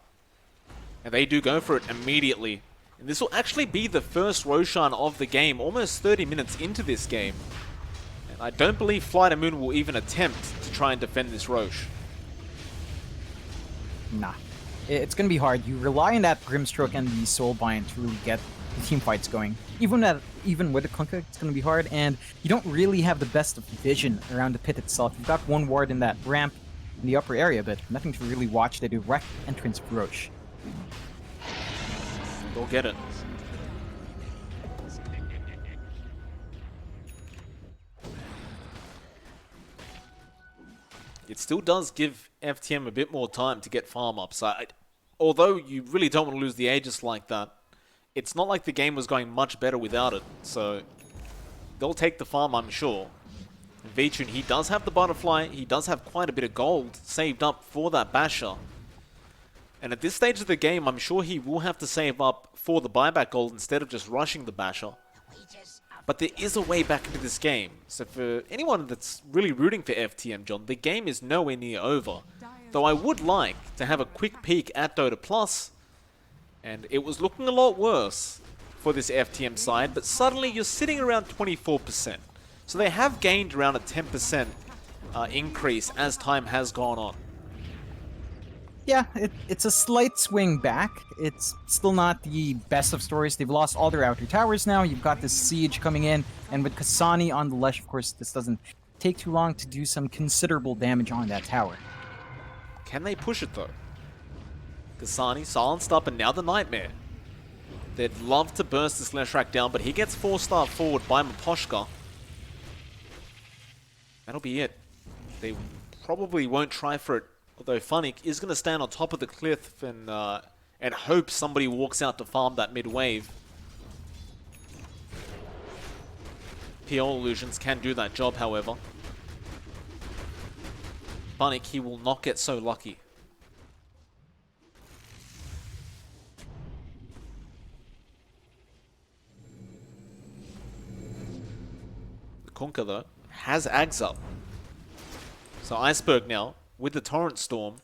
And they do go for it immediately. And this will actually be the first Roshan of the game, almost 30 minutes into this game. And I don't believe FlyToMoon will even attempt to try and defend this Rosh. Nah. It's going to be hard. You rely on that Grimstroke and the Soulbind to really get the team fights going. Even with the Kunkka, it's going to be hard, and you don't really have the best of vision around the pit itself. You've got 1 ward in that ramp in the upper area, but nothing to really watch the direct entrance of Roche. They'll get it. It still does give FTM a bit more time to get farm up. So although you really don't want to lose the Aegis like that, it's not like the game was going much better without it. So they'll take the farm, I'm sure. V-Tune, he does have the Butterfly. He does have quite a bit of gold saved up for that Basher. And at this stage of the game, I'm sure he will have to save up for the buyback gold instead of just rushing the Basher. But there is a way back into this game. So for anyone that's really rooting for FTM, John, the game is nowhere near over. Though I would like to have a quick peek at Dota Plus, and it was looking a lot worse for this FTM side, but suddenly you're sitting around 24%. So they have gained around a 10% increase as time has gone on. Yeah, it's a slight swing back. It's still not the best of stories. They've lost all their outer towers now. You've got this siege coming in, and with Kasani on the Lesh, of course, this doesn't take too long to do some considerable damage on that tower. Can they push it, though? Kasani silenced up, and now the Nightmare. They'd love to burst this Leshrac down, but he gets 4-star forward by Maposhka. That'll be it. They probably won't try for it. Although Funnick is going to stand on top of the cliff and hope somebody walks out to farm that mid-wave. PL Illusions can do that job, however. Funnick, he will not get so lucky. The Kunkka, though, has Ags up. So Iceberg now, with the Torrent Storm.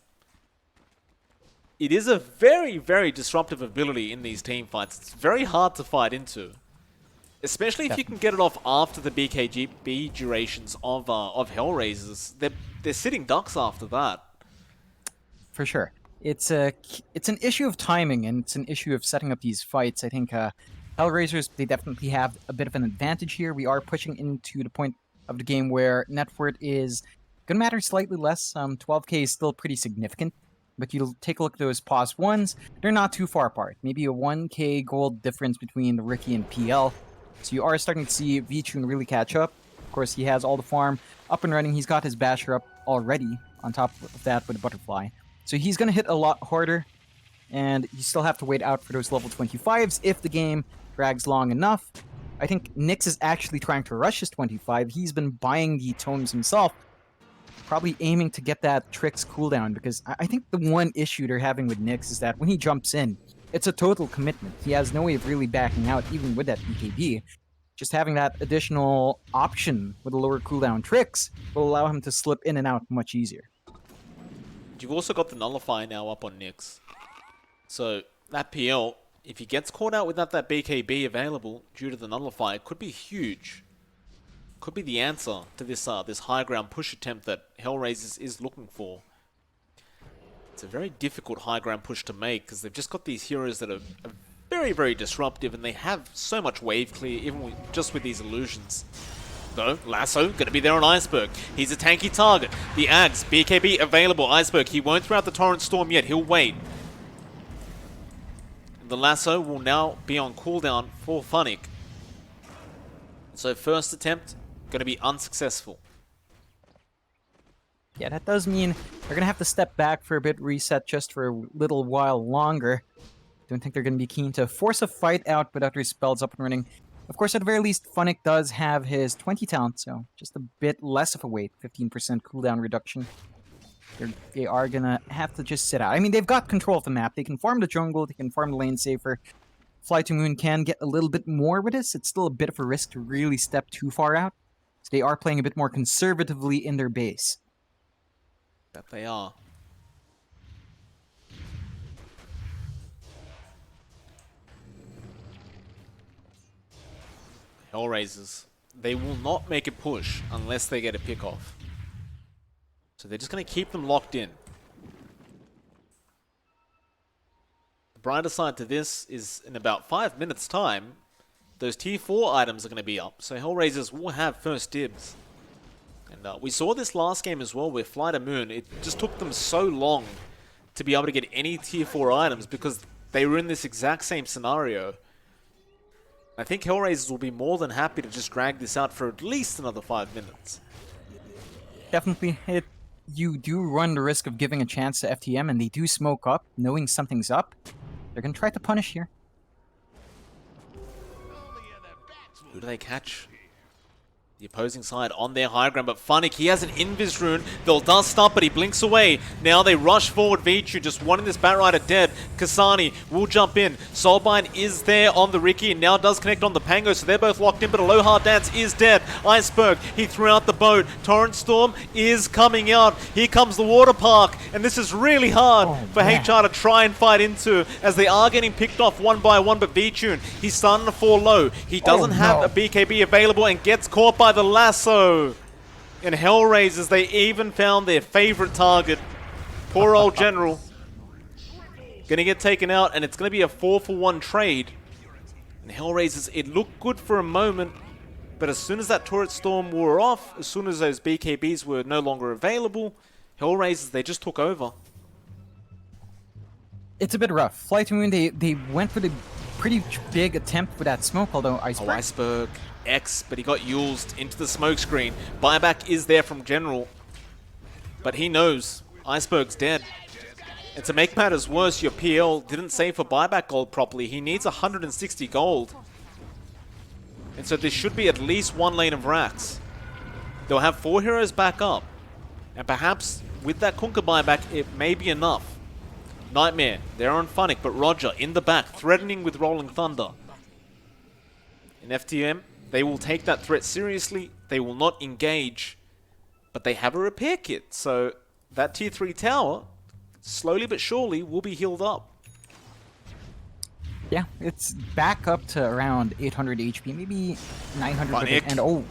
It is a very, very disruptive ability in these team fights. It's very hard to fight into. Especially if you can get it off after the BKB durations of HellRaisers. They're sitting ducks after that. For sure. It's an issue of timing, and it's an issue of setting up these fights. I think HellRaisers, they definitely have a bit of an advantage here. We are pushing into the point of the game where net worth is going to matter slightly less. 12k is still pretty significant, but you'll take a look at those pause ones. They're not too far apart. Maybe a 1k gold difference between the Riki and PL. So you are starting to see VTune really catch up. Of course, he has all the farm up and running. He's got his Basher up already on top of that with a Butterfly. So he's going to hit a lot harder, and you still have to wait out for those level 25s if the game drags long enough. I think Nyx is actually trying to rush his 25. He's been buying the tomes himself, probably aiming to get that Trix cooldown, because I think the one issue they're having with Nyx is that when he jumps in, it's a total commitment. He has no way of really backing out, even with that BKB. Just having that additional option with a lower cooldown Trix will allow him to slip in and out much easier. You've also got the Nullify now up on Nyx. So that PL, if he gets caught out without that BKB available due to the Nullify, it could be huge. Could be the answer to this this high ground push attempt that HellRaisers is looking for. It's a very difficult high ground push to make because they've just got these heroes that are very, very disruptive, and they have so much wave clear even just with these illusions. Though, Lasso, going to be there on Iceberg. He's a tanky target. The Ags, BKB available. Iceberg, he won't throw out the Torrent Storm yet. He'll wait. The Lasso will now be on cooldown for Funnick. So first attempt, going to be unsuccessful. Yeah, that does mean they're going to have to step back for a bit, reset just for a little while longer. Don't think they're going to be keen to force a fight out without their spells up and running. Of course, at the very least, Funnick does have his 20 talent, so just a bit less of a weight, 15% cooldown reduction. They are going to have to just sit out. I mean, they've got control of the map. They can farm the jungle, they can farm the lane safer. FlyToMoon can get a little bit more with this. It's still a bit of a risk to really step too far out. So they are playing a bit more conservatively in their base. That they are. HellRaisers, they will not make a push unless they get a pick off. So they're just going to keep them locked in. The brighter side to this is in about 5 minutes time, those tier 4 items are going to be up. So HellRaisers will have first dibs. And we saw this last game as well with FlyToMoon. It just took them so long to be able to get any tier 4 items because they were in this exact same scenario. I think HellRaisers will be more than happy to just drag this out for at least another 5 minutes. Definitely, you do run the risk of giving a chance to FTM, and they do smoke up, knowing something's up. They're going to try to punish here. Who do they catch? The opposing side on their high ground, but Funnick, he has an Invis rune. They'll dust up, but he blinks away. Now they rush forward. Vichu just wanting this Batrider dead. Kasani will jump in. Soulbind is there on the Riki and now does connect on the Pango, so they're both locked in, but Aloha Dance is dead. Iceberg, he threw out the boat. Torrent Storm is coming out. Here comes the water park, and this is really hard for HR to try and fight into as they are getting picked off one by one, but Vichun, he's starting to fall low. He doesn't have a BKB available and gets caught by the lasso. In HellRaisers, they even found their favorite target. Poor old General. Gonna get taken out, and it's gonna be a 4-for-1 trade. And HellRaisers, it looked good for a moment, but as soon as that Torrent Storm wore off, as soon as those BKBs were no longer available, HellRaisers, they just took over. It's a bit rough. FlyToMoon, they went for the pretty big attempt with that smoke, although Iceberg... Oh, Iceberg. X, but he got used into the smoke screen. Buyback is there from General, but he knows Iceberg's dead. And to make matters worse, your PL didn't save for buyback gold properly. He needs 160 gold. And so there should be at least one lane of racks. They'll have 4 heroes back up. And perhaps with that Kunkka buyback, it may be enough. Nightmare, they're on Funnick, but Roger in the back, threatening with Rolling Thunder. In FTM, they will take that threat seriously. They will not engage. but they have a repair kit, so that tier 3 tower, slowly but surely, will be healed up. Yeah, it's back up to around 800 HP, maybe 900 with it, Nick. and oh,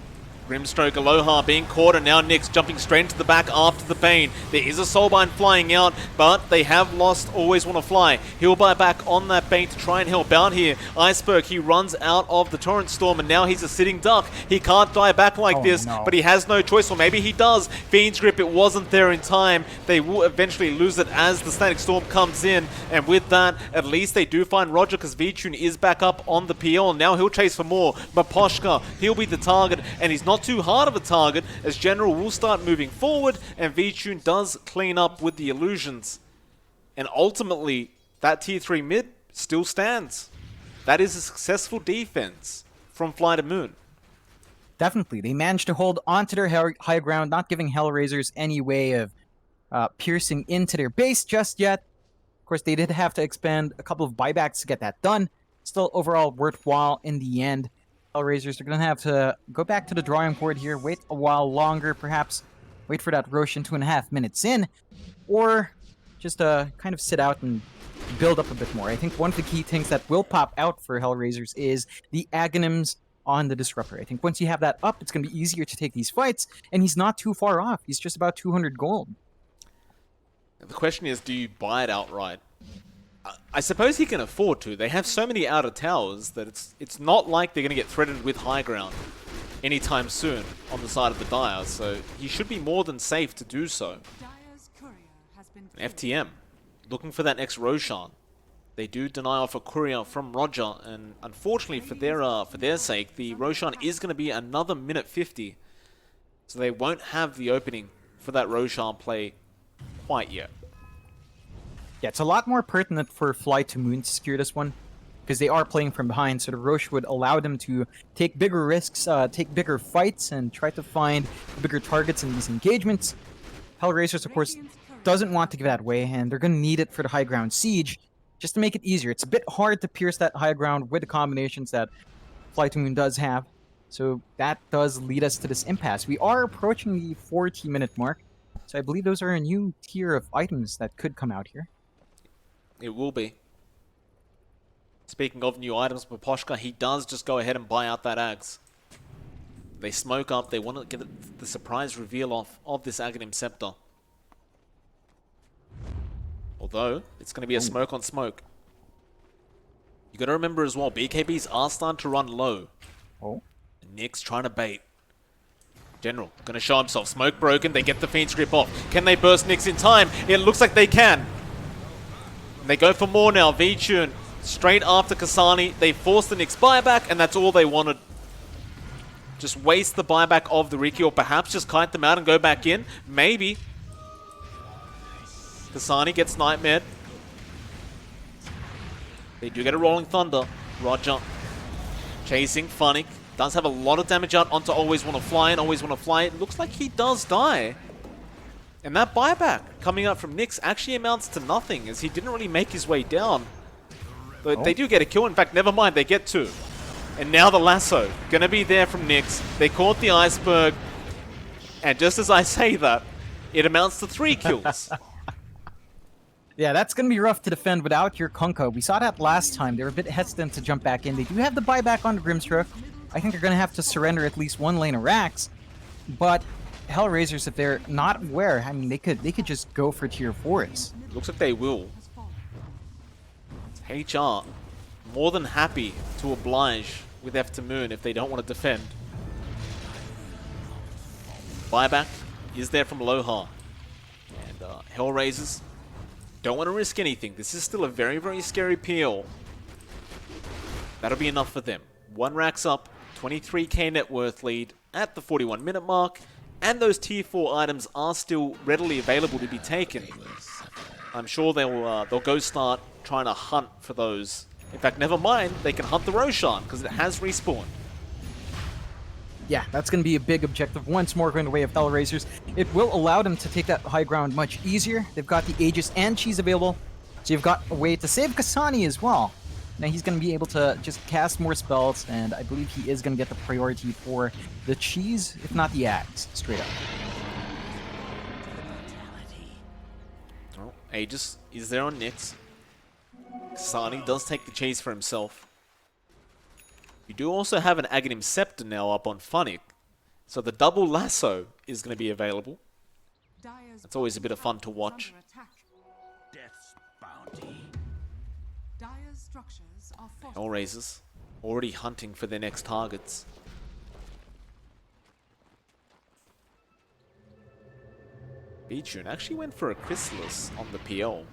Grimstroke Aloha being caught, and now Nyx jumping straight into the back after the Bane. There is a Soulbind flying out, but they have lost Always Wanna Fly. He'll buy back on that Bane to try and help out here. Iceberg, he runs out of the Torrent Storm, and now he's a sitting duck. He can't die back like this, no. but he has no choice, or maybe he does. Fiend's Grip, it wasn't there in time. They will eventually lose it as the Static Storm comes in, and with that, at least they do find Roger, because V-Tune is back up on the PL. Now he'll chase for more, but Poshka, he'll be the target, and he's not too hard of a target, as General will start moving forward, and V-Tune does clean up with the illusions. And ultimately, that tier 3 mid still stands. That is a successful defense from FlyToMoon. definitely. They managed to hold onto their high ground, not giving HellRaisers any way of piercing into their base just yet. Of course, they did have to expend a couple of buybacks to get that done. Still overall worthwhile in the end. HellRaisers are going to have to go back to the drawing board here, wait a while longer, perhaps wait for that Roshan 2.5 minutes in, or just kind of sit out and build up a bit more. I think one of the key things that will pop out for HellRaisers is the Aghanims on the Disruptor. I think once you have that up, it's going to be easier to take these fights, and he's not too far off. He's just about 200 gold. The question is, do you buy it outright? I suppose he can afford to. They have so many outer towers that it's not like they're going to get threatened with high ground anytime soon on the side of the Dire, so he should be more than safe to do so. Dire's courier has been killed. FTM, looking for that next Roshan. They do deny off a courier from Roger, and unfortunately for their sake, the Roshan is going to be another minute 50, so they won't have the opening for that Roshan play quite yet. Yeah, it's a lot more pertinent for FlyToMoon to secure this one, because they are playing from behind, so the Roche would allow them to take bigger risks, take bigger fights, and try to find bigger targets in these engagements. HellRaisers, of course, doesn't want to give that away, and they're going to need it for the high ground siege, just to make it easier. It's a bit hard to pierce that high ground with the combinations that FlyToMoon does have, so that does lead us to this impasse. We are approaching the 40-minute mark, so I believe those are a new tier of items that could come out here. It will be. Speaking of new items, Poposhka, he does just go ahead and buy out that Ags. They smoke up, they want to get the surprise reveal off of this Aghanim Scepter. Although, it's going to be a smoke on smoke. You got to remember as well, BKBs are starting to run low. Oh. Nick's trying to bait. General, going to show himself. Smoke broken, they get the Fiend's Grip off. Can they burst Nyx in time? It looks like they can. They go for more now. V-Tune straight after Kasani. They force the Nyx buyback, and that's all they wanted. Just waste the buyback of the Riki, or perhaps just kite them out and go back in. Maybe. Kasani gets nightmared. They do get a Rolling Thunder. Roger chasing Funnick. Does have a lot of damage out onto Always Wanna Fly, and Always Wanna Fly. It looks like he does die. And that buyback coming out from Nyx actually amounts to nothing, as he didn't really make his way down. But they do get a kill. In fact, never mind, they get two. And now the lasso, gonna be there from Nyx. They caught the Iceberg. And just as I say that, it amounts to 3 kills. Yeah, that's going to be rough to defend without your Kunkka. We saw that last time. They were a bit hesitant to jump back in. They do have the buyback on the Grimstroke. I think they're going to have to surrender at least one lane of racks. But HellRaisers, if they're not aware, I mean, they could just go for tier 4s. Looks like they will. HR more than happy to oblige with FToMoon if they don't want to defend. Buyback is there from Aloha. And HellRaisers don't want to risk anything. This is still a very, very scary PL. That'll be enough for them. 1 racks up, 23k net worth lead at the 41-minute mark, and those tier 4 items are still readily available to be taken. I'm sure they'll go start trying to hunt for those. In fact, never mind, they can hunt the Roshan because it has respawned. Yeah, that's going to be a big objective once more going the way of HellRaisers. It will allow them to take that high ground much easier. They've got the Aegis and Cheese available, so you've got a way to save Kasani as well. Now he's going to be able to just cast more spells, and I believe he is going to get the priority for the Cheese, if not the Axe, straight up. Aegis is there on Nyx. Kasani does take the chase for himself. You do also have an Aghanim Scepter now up on Funnick, so the double lasso is going to be available. Dire's It's always a bit of fun to bottom watch. is under attack. Death's bounty. Dire's structures are fortified. HellRaisers already hunting for their next targets. Bichun actually went for a Chrysalis on the PL.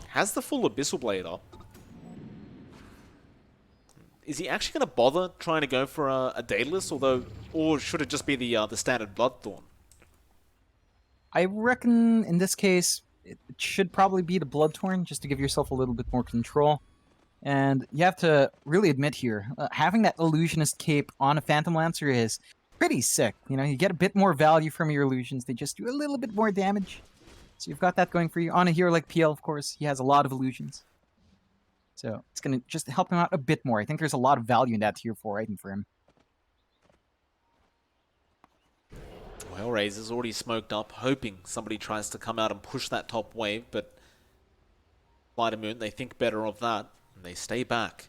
Has the full Abyssal Blade up. Is he actually going to bother trying to go for a Daedalus, or should it just be the standard Bloodthorn? I reckon in this case, it should probably be the Bloodthorn, just to give yourself a little bit more control. And you have to really admit here, having that Illusionist cape on a Phantom Lancer is pretty sick. You know, you get a bit more value from your illusions. They just do a little bit more damage. So you've got that going for you. On a hero like PL, of course, he has a lot of illusions. So it's going to just help him out a bit more. I think there's a lot of value in that tier 4 item for him. Well, HellRaisers already smoked up, hoping somebody tries to come out and push that top wave, but FlyToMoon, they think better of that, and they stay back.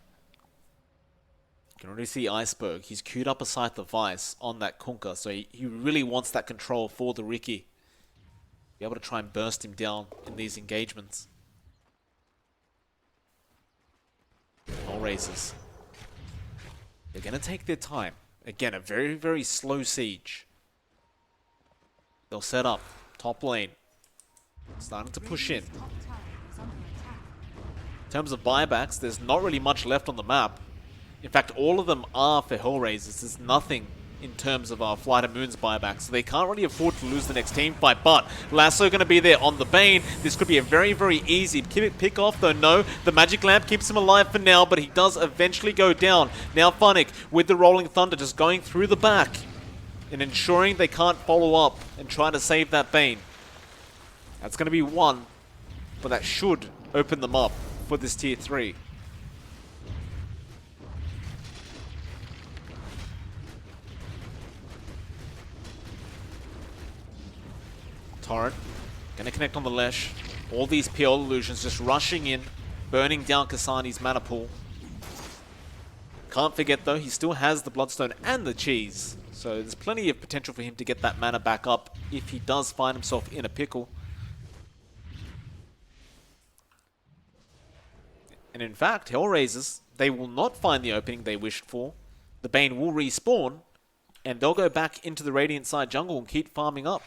You can already see Iceberg. He's queued up a Scythe of Vice on that Kunkka, so he really wants that control for the Riki. Be able to try and burst him down in these engagements. HellRaisers. They're going to take their time. Again, a very, very slow siege. They'll set up. Top lane. Starting to push in. Radiant's top tower is under attack. In terms of buybacks, there's not really much left on the map. In fact, all of them are for HellRaisers. There's nothing in terms of FlyToMoon's buyback, so they can't really afford to lose the next team fight. But Lasso going to be there on the Bane. This could be a very, very easy pick off, though no. The Magic Lamp keeps him alive for now, but he does eventually go down. Now Funnick with the Rolling Thunder just going through the back and ensuring they can't follow up and try to save that Bane. That's going to be one, but that should open them up for this tier 3. Torrent, gonna connect on the Lesh. All these PL illusions just rushing in, burning down Kasani's mana pool. Can't forget though, he still has the Bloodstone and the Cheese. So there's plenty of potential for him to get that mana back up if he does find himself in a pickle. And in fact, HellRaisers, they will not find the opening they wished for. The Bane will respawn, and they'll go back into the Radiant side jungle and keep farming up.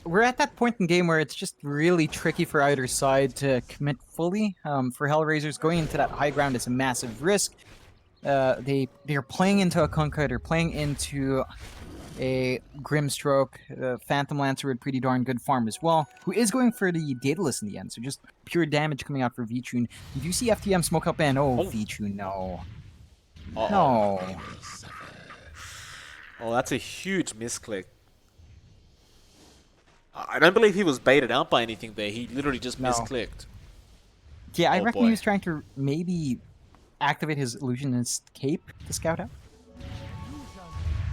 We're at that point in the game where it's just really tricky for either side to commit fully. For HellRaisers, going into that high ground is a massive risk. They're playing into a Kunkka, they're playing into a Grimstroke. Phantom Lancer with pretty darn good farm as well, who is going for the Daedalus in the end, so just pure damage coming out for Vichun. You do see FTM smoke up and Vichun, no. No. Oh, that's a huge misclick. I don't believe he was baited out by anything there. He literally just misclicked. Yeah, I reckon boy. he was trying to maybe activate his Illusionist cape to scout out.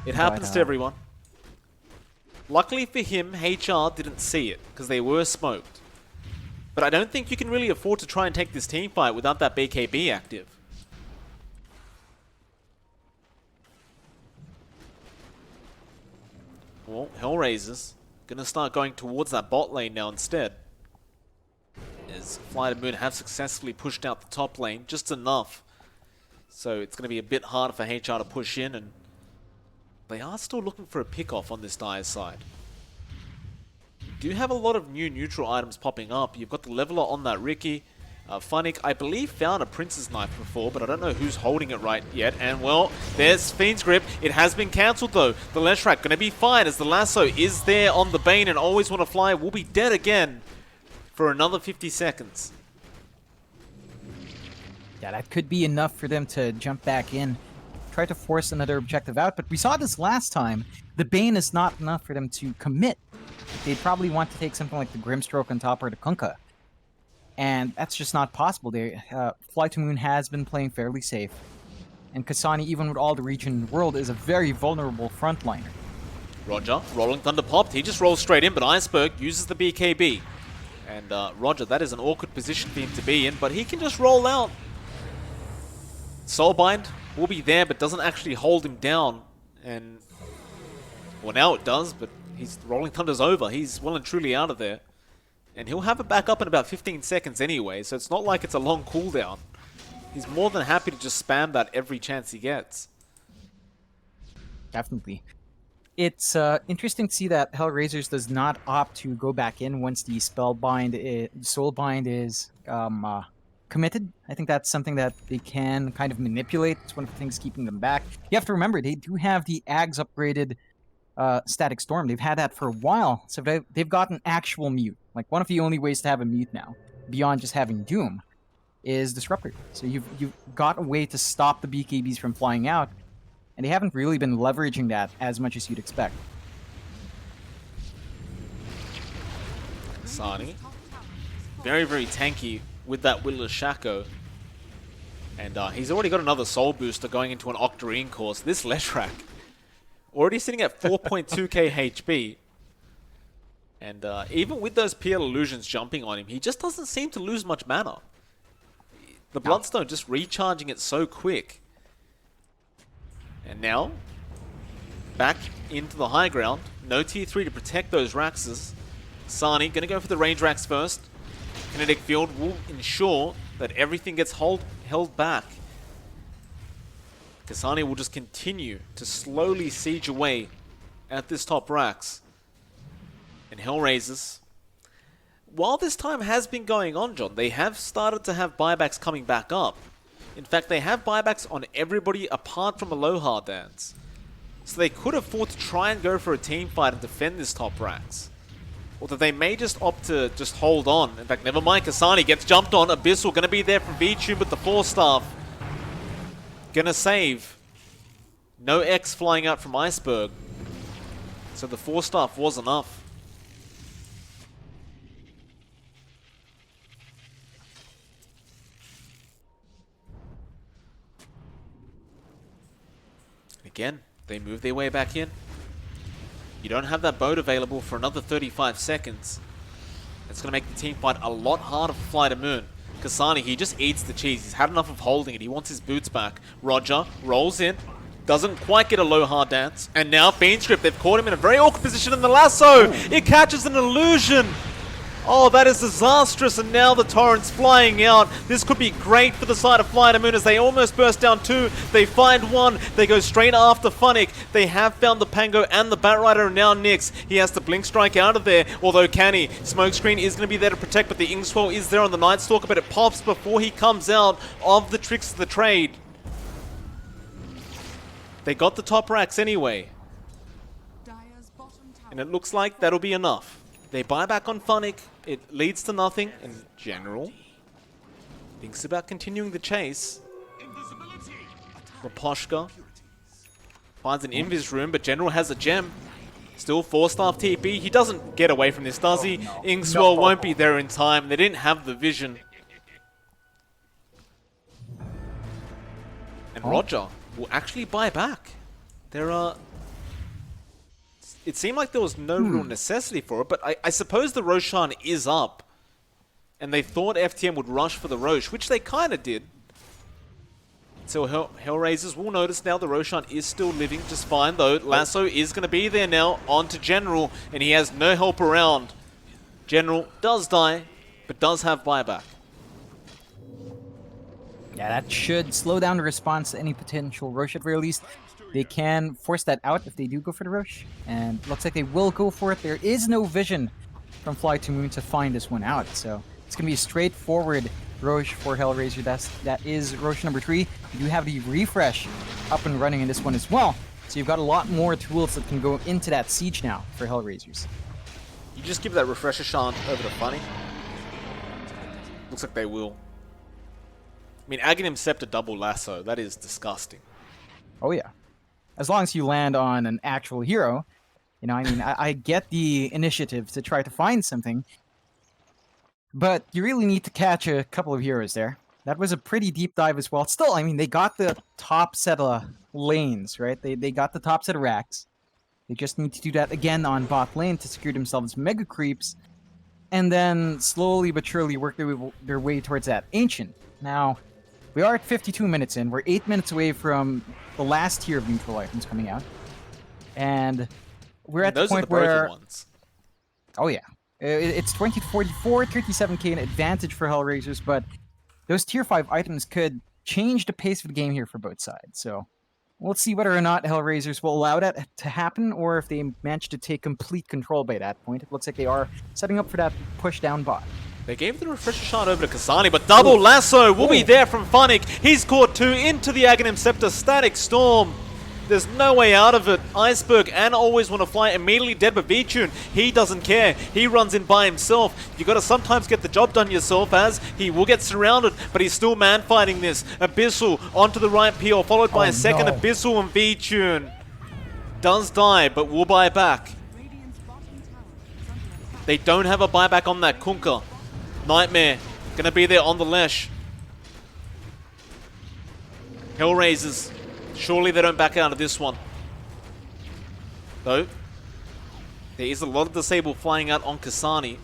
It happens to everyone. Luckily for him, HR didn't see it, because they were smoked. But I don't think you can really afford to try and take this team fight without that BKB active. Well, HellRaisers gonna start going towards that bot lane now instead. As FlyToMoon have successfully pushed out the top lane, just enough. So it's gonna be a bit harder for HR to push in, and they are still looking for a pick-off on this Dire's side. You do have a lot of new neutral items popping up. You've got the Leveler on that Riki. Funnick, I believe, found a Prince's Knife before, but I don't know who's holding it right yet. And, well, there's Fiend's Grip. It has been cancelled, though. The Leshrac going to be fine as the Lasso is there on the Bane, and Always Want to Fly will be dead again for another 50 seconds. Yeah, that could be enough for them to jump back in, try to force another objective out, but we saw this last time. The Bane is not enough for them to commit. They'd probably want to take something like the Grimstroke on top or the Kunkka. And that's just not possible. FlyToMoon has been playing fairly safe. And Kasani, even with all the region in the world, is a very vulnerable frontliner. Roger, Rolling Thunder popped. He just rolls straight in, but Iceberg uses the BKB. And Roger, that is an awkward position for him to be in, but he can just roll out. Soulbind will be there, but doesn't actually hold him down. And, well, now it does, but he's Rolling Thunder's over. He's well and truly out of there. And he'll have it back up in about 15 seconds anyway, so it's not like it's a long cooldown. He's more than happy to just spam that every chance he gets. Definitely. It's interesting to see that HellRaisers does not opt to go back in once the Soulbind is committed. I think that's something that they can kind of manipulate. It's one of the things keeping them back. You have to remember, they do have the Ags upgraded Static Storm. They've had that for a while, so they've got an actual mute. Like, one of the only ways to have a mute now, beyond just having Doom, is Disruptor. So you've got a way to stop the BKBs from flying out, and they haven't really been leveraging that as much as you'd expect. Sani, very, very tanky with that Witless Shaco. And he's already got another Soul Booster going into an Octarine course. This Leshrac, already sitting at 4.2k HP. And even with those PL Illusions jumping on him, he just doesn't seem to lose much mana. The Bloodstone just recharging it so quick. And now, back into the high ground. No tier 3 to protect those Raxes. Sani going to go for the range Rax first. Kinetic Field will ensure that everything gets held back. Kasani will just continue to slowly siege away at this top Rax. And HellRaisers, while this time has been going on, John, they have started to have buybacks coming back up. In fact, they have buybacks on everybody apart from Aloha Dance. So they could afford to try and go for a team fight and defend this top Rax. Or that they may just opt to just hold on. In fact, never mind, Kasani gets jumped on. Abyssal going to be there from V-Tune with the Force Staff. Gonna save. No X flying out from Iceberg. So the Force Staff was enough. Again, they move their way back in. You don't have that boat available for another 35 seconds. It's going to make the team fight a lot harder for FlyToMoon. Kasani, he just eats the cheese. He's had enough of holding it. He wants his boots back. Roger rolls in. Doesn't quite get a Aloha Dance. And now Fiend Strip, they've caught him in a very awkward position in the lasso. It catches an illusion. Oh, that is disastrous, and now the Torrent's flying out. This could be great for the side of FlyToMoon as they almost burst down 2. They find 1. They go straight after Funnick. They have found the Pango and the Batrider, and now Nyx. He has to Blink Strike out of there, although can he? Smokescreen is going to be there to protect, but the Inkswell is there on the Night Stalker, but it pops before he comes out of the tricks of the trade. They got the top Rax anyway. Dire's bottom tower And it looks like that'll be enough. They buy back on Funnick. It leads to nothing, and General thinks about continuing the chase. Raposhka finds an Invis room, but General has a gem. Still 4-star TP. He doesn't get away from this, does he? Inkswell won't be there in time. They didn't have the vision. And Roger will actually buy back. There are... It seemed like there was no real necessity for it, but I suppose the Roshan is up. And they thought FTM would rush for the Rosh, which they kind of did. So HellRaisers will notice now the Roshan is still living just fine, though. Lasso is going to be there now, on to General, and he has no help around. General does die, but does have buyback. Yeah, that should slow down the response to any potential Rosh at very least. They can force that out if they do go for the Rosh, and looks like they will go for it. There is no vision from FlyToMoon to find this one out, so it's going to be a straightforward Rosh for HellRaiser. That is Rosh number 3. You do have the refresh up and running in this one as well, so you've got a lot more tools that can go into that siege now for HellRaisers. You just give that refresher shant over to Funny. Looks like they will. I mean, Aghanim Scepter double lasso, that is disgusting. Oh yeah. As long as you land on an actual hero, you know, I mean, I get the initiative to try to find something, but you really need to catch a couple of heroes there. That was a pretty deep dive as well. Still, I mean, they got the top set of lanes, right? They got the top set of racks. They just need to do that again on bot lane to secure themselves mega creeps. and then slowly but surely work their way towards that Ancient. Now, we are at 52 minutes in. We're 8 minutes away from the last tier of neutral items coming out. And we're at the Those are the point broken where... ones. Oh, yeah. It's 20 to 44, 37k in advantage for HellRaisers, but those tier 5 items could change the pace of the game here for both sides. So we'll see whether or not HellRaisers will allow that to happen, or if they manage to take complete control by that point. It looks like they are setting up for that push down bot. They gave the refresher shot over to Kasani, but double lasso will be there from Funnick. He's caught 2 into the Aghanim Scepter. Static Storm. There's no way out of it. Iceberg and Always Want to Fly immediately dead, but V-Tune, he doesn't care. He runs in by himself. You gotta sometimes get the job done yourself, as he will get surrounded, but he's still man fighting this. Abyssal onto the right peel, followed by a second no. Abyssal, and V-Tune does die, but will buy back. Radiant's bottom tower is under attack. They don't have a buyback on that Kunkka. Nightmare gonna be there on the Lesh. HellRaisers. Surely they don't back out of this one. Though, there is a lot of disable flying out on Kasani.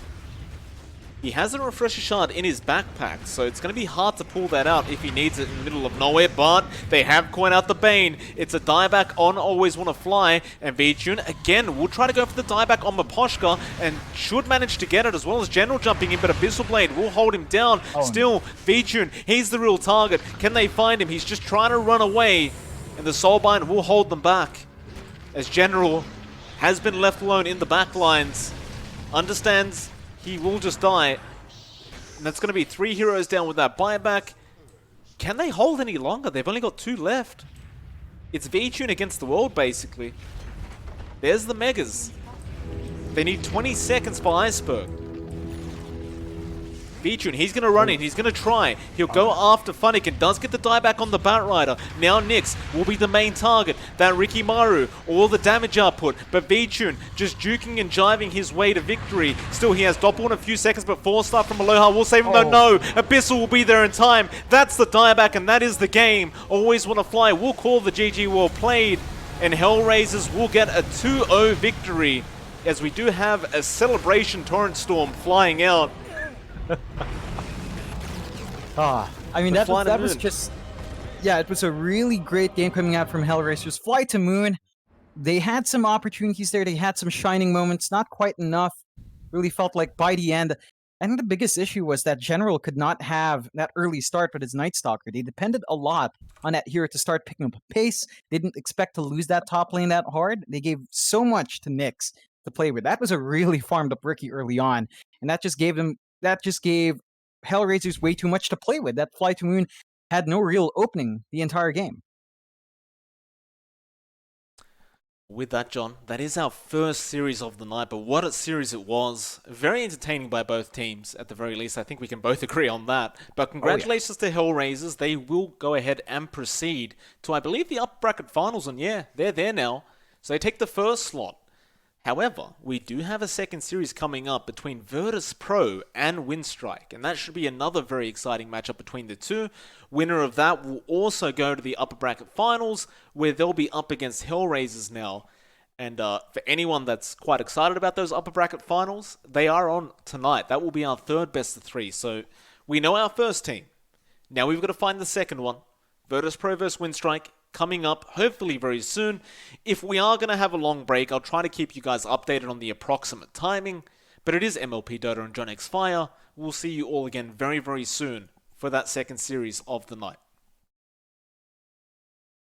He has a refresher shard in his backpack, so it's going to be hard to pull that out if he needs it in the middle of nowhere, but they have coined out the Bane. It's a dieback on Always Want to Fly, and V-Tune again will try to go for the dieback on Maposhka, and should manage to get it, as well as General jumping in, but Abyssal Blade will hold him down. Still, V-Tune, he's the real target. Can they find him? He's just trying to run away, and the Soulbind will hold them back, as General has been left alone in the back lines. Understands he will just die. And that's going to be 3 heroes down with that buyback. Can they hold any longer? They've only got 2 left. It's V-Tune against the world, basically. There's the Megas. They need 20 seconds for Iceberg. V-Tune, he's going to run in, he's going to try. He'll go after Funnick and does get the dieback on the Batrider. Now Nyx will be the main target. That Ricky Maru, all the damage output. But V-Tune just juking and jiving his way to victory. Still, he has Doppel in a few seconds, but 4-star from Aloha will save him though. No, Abyssal will be there in time. That's the dieback and that is the game. Always Want to Fly will call the GG well played. And HellRaisers will get a 2-0 victory, as we do have a celebration Torrent Storm flying out. I mean, that was just... Yeah, it was a really great game coming out from HellRaisers. FlyToMoon, they had some opportunities there. They had some shining moments. Not quite enough. Really felt like by the end... I think the biggest issue was that General could not have that early start with his Night Stalker. They depended a lot on that hero to start picking up a pace. They didn't expect to lose that top lane that hard. They gave so much to Nyx to play with. That was a really farmed up rookie early on. And that just gave HellRaisers way too much to play with. That FlyToMoon had no real opening the entire game. With that, John, that is our first series of the night, but what a series it was. Very entertaining by both teams, at the very least. I think we can both agree on that. But congratulations to HellRaisers. They will go ahead and proceed to, I believe, the upper bracket finals, and yeah, they're there now. So they take the first slot. However, we do have a second series coming up between Virtus Pro and Winstrike, and that should be another very exciting matchup between the two. Winner of that will also go to the upper bracket finals, where they'll be up against HellRaisers now. And for anyone that's quite excited about those upper bracket finals, they are on tonight. That will be our third best of 3. So we know our first team. Now we've got to find the second one. Virtus Pro vs Winstrike. Coming up, hopefully very soon. If we are going to have a long break, I'll try to keep you guys updated on the approximate timing. But it is MLP Dota and johnxfire. We'll see you all again very, very soon for that second series of the night.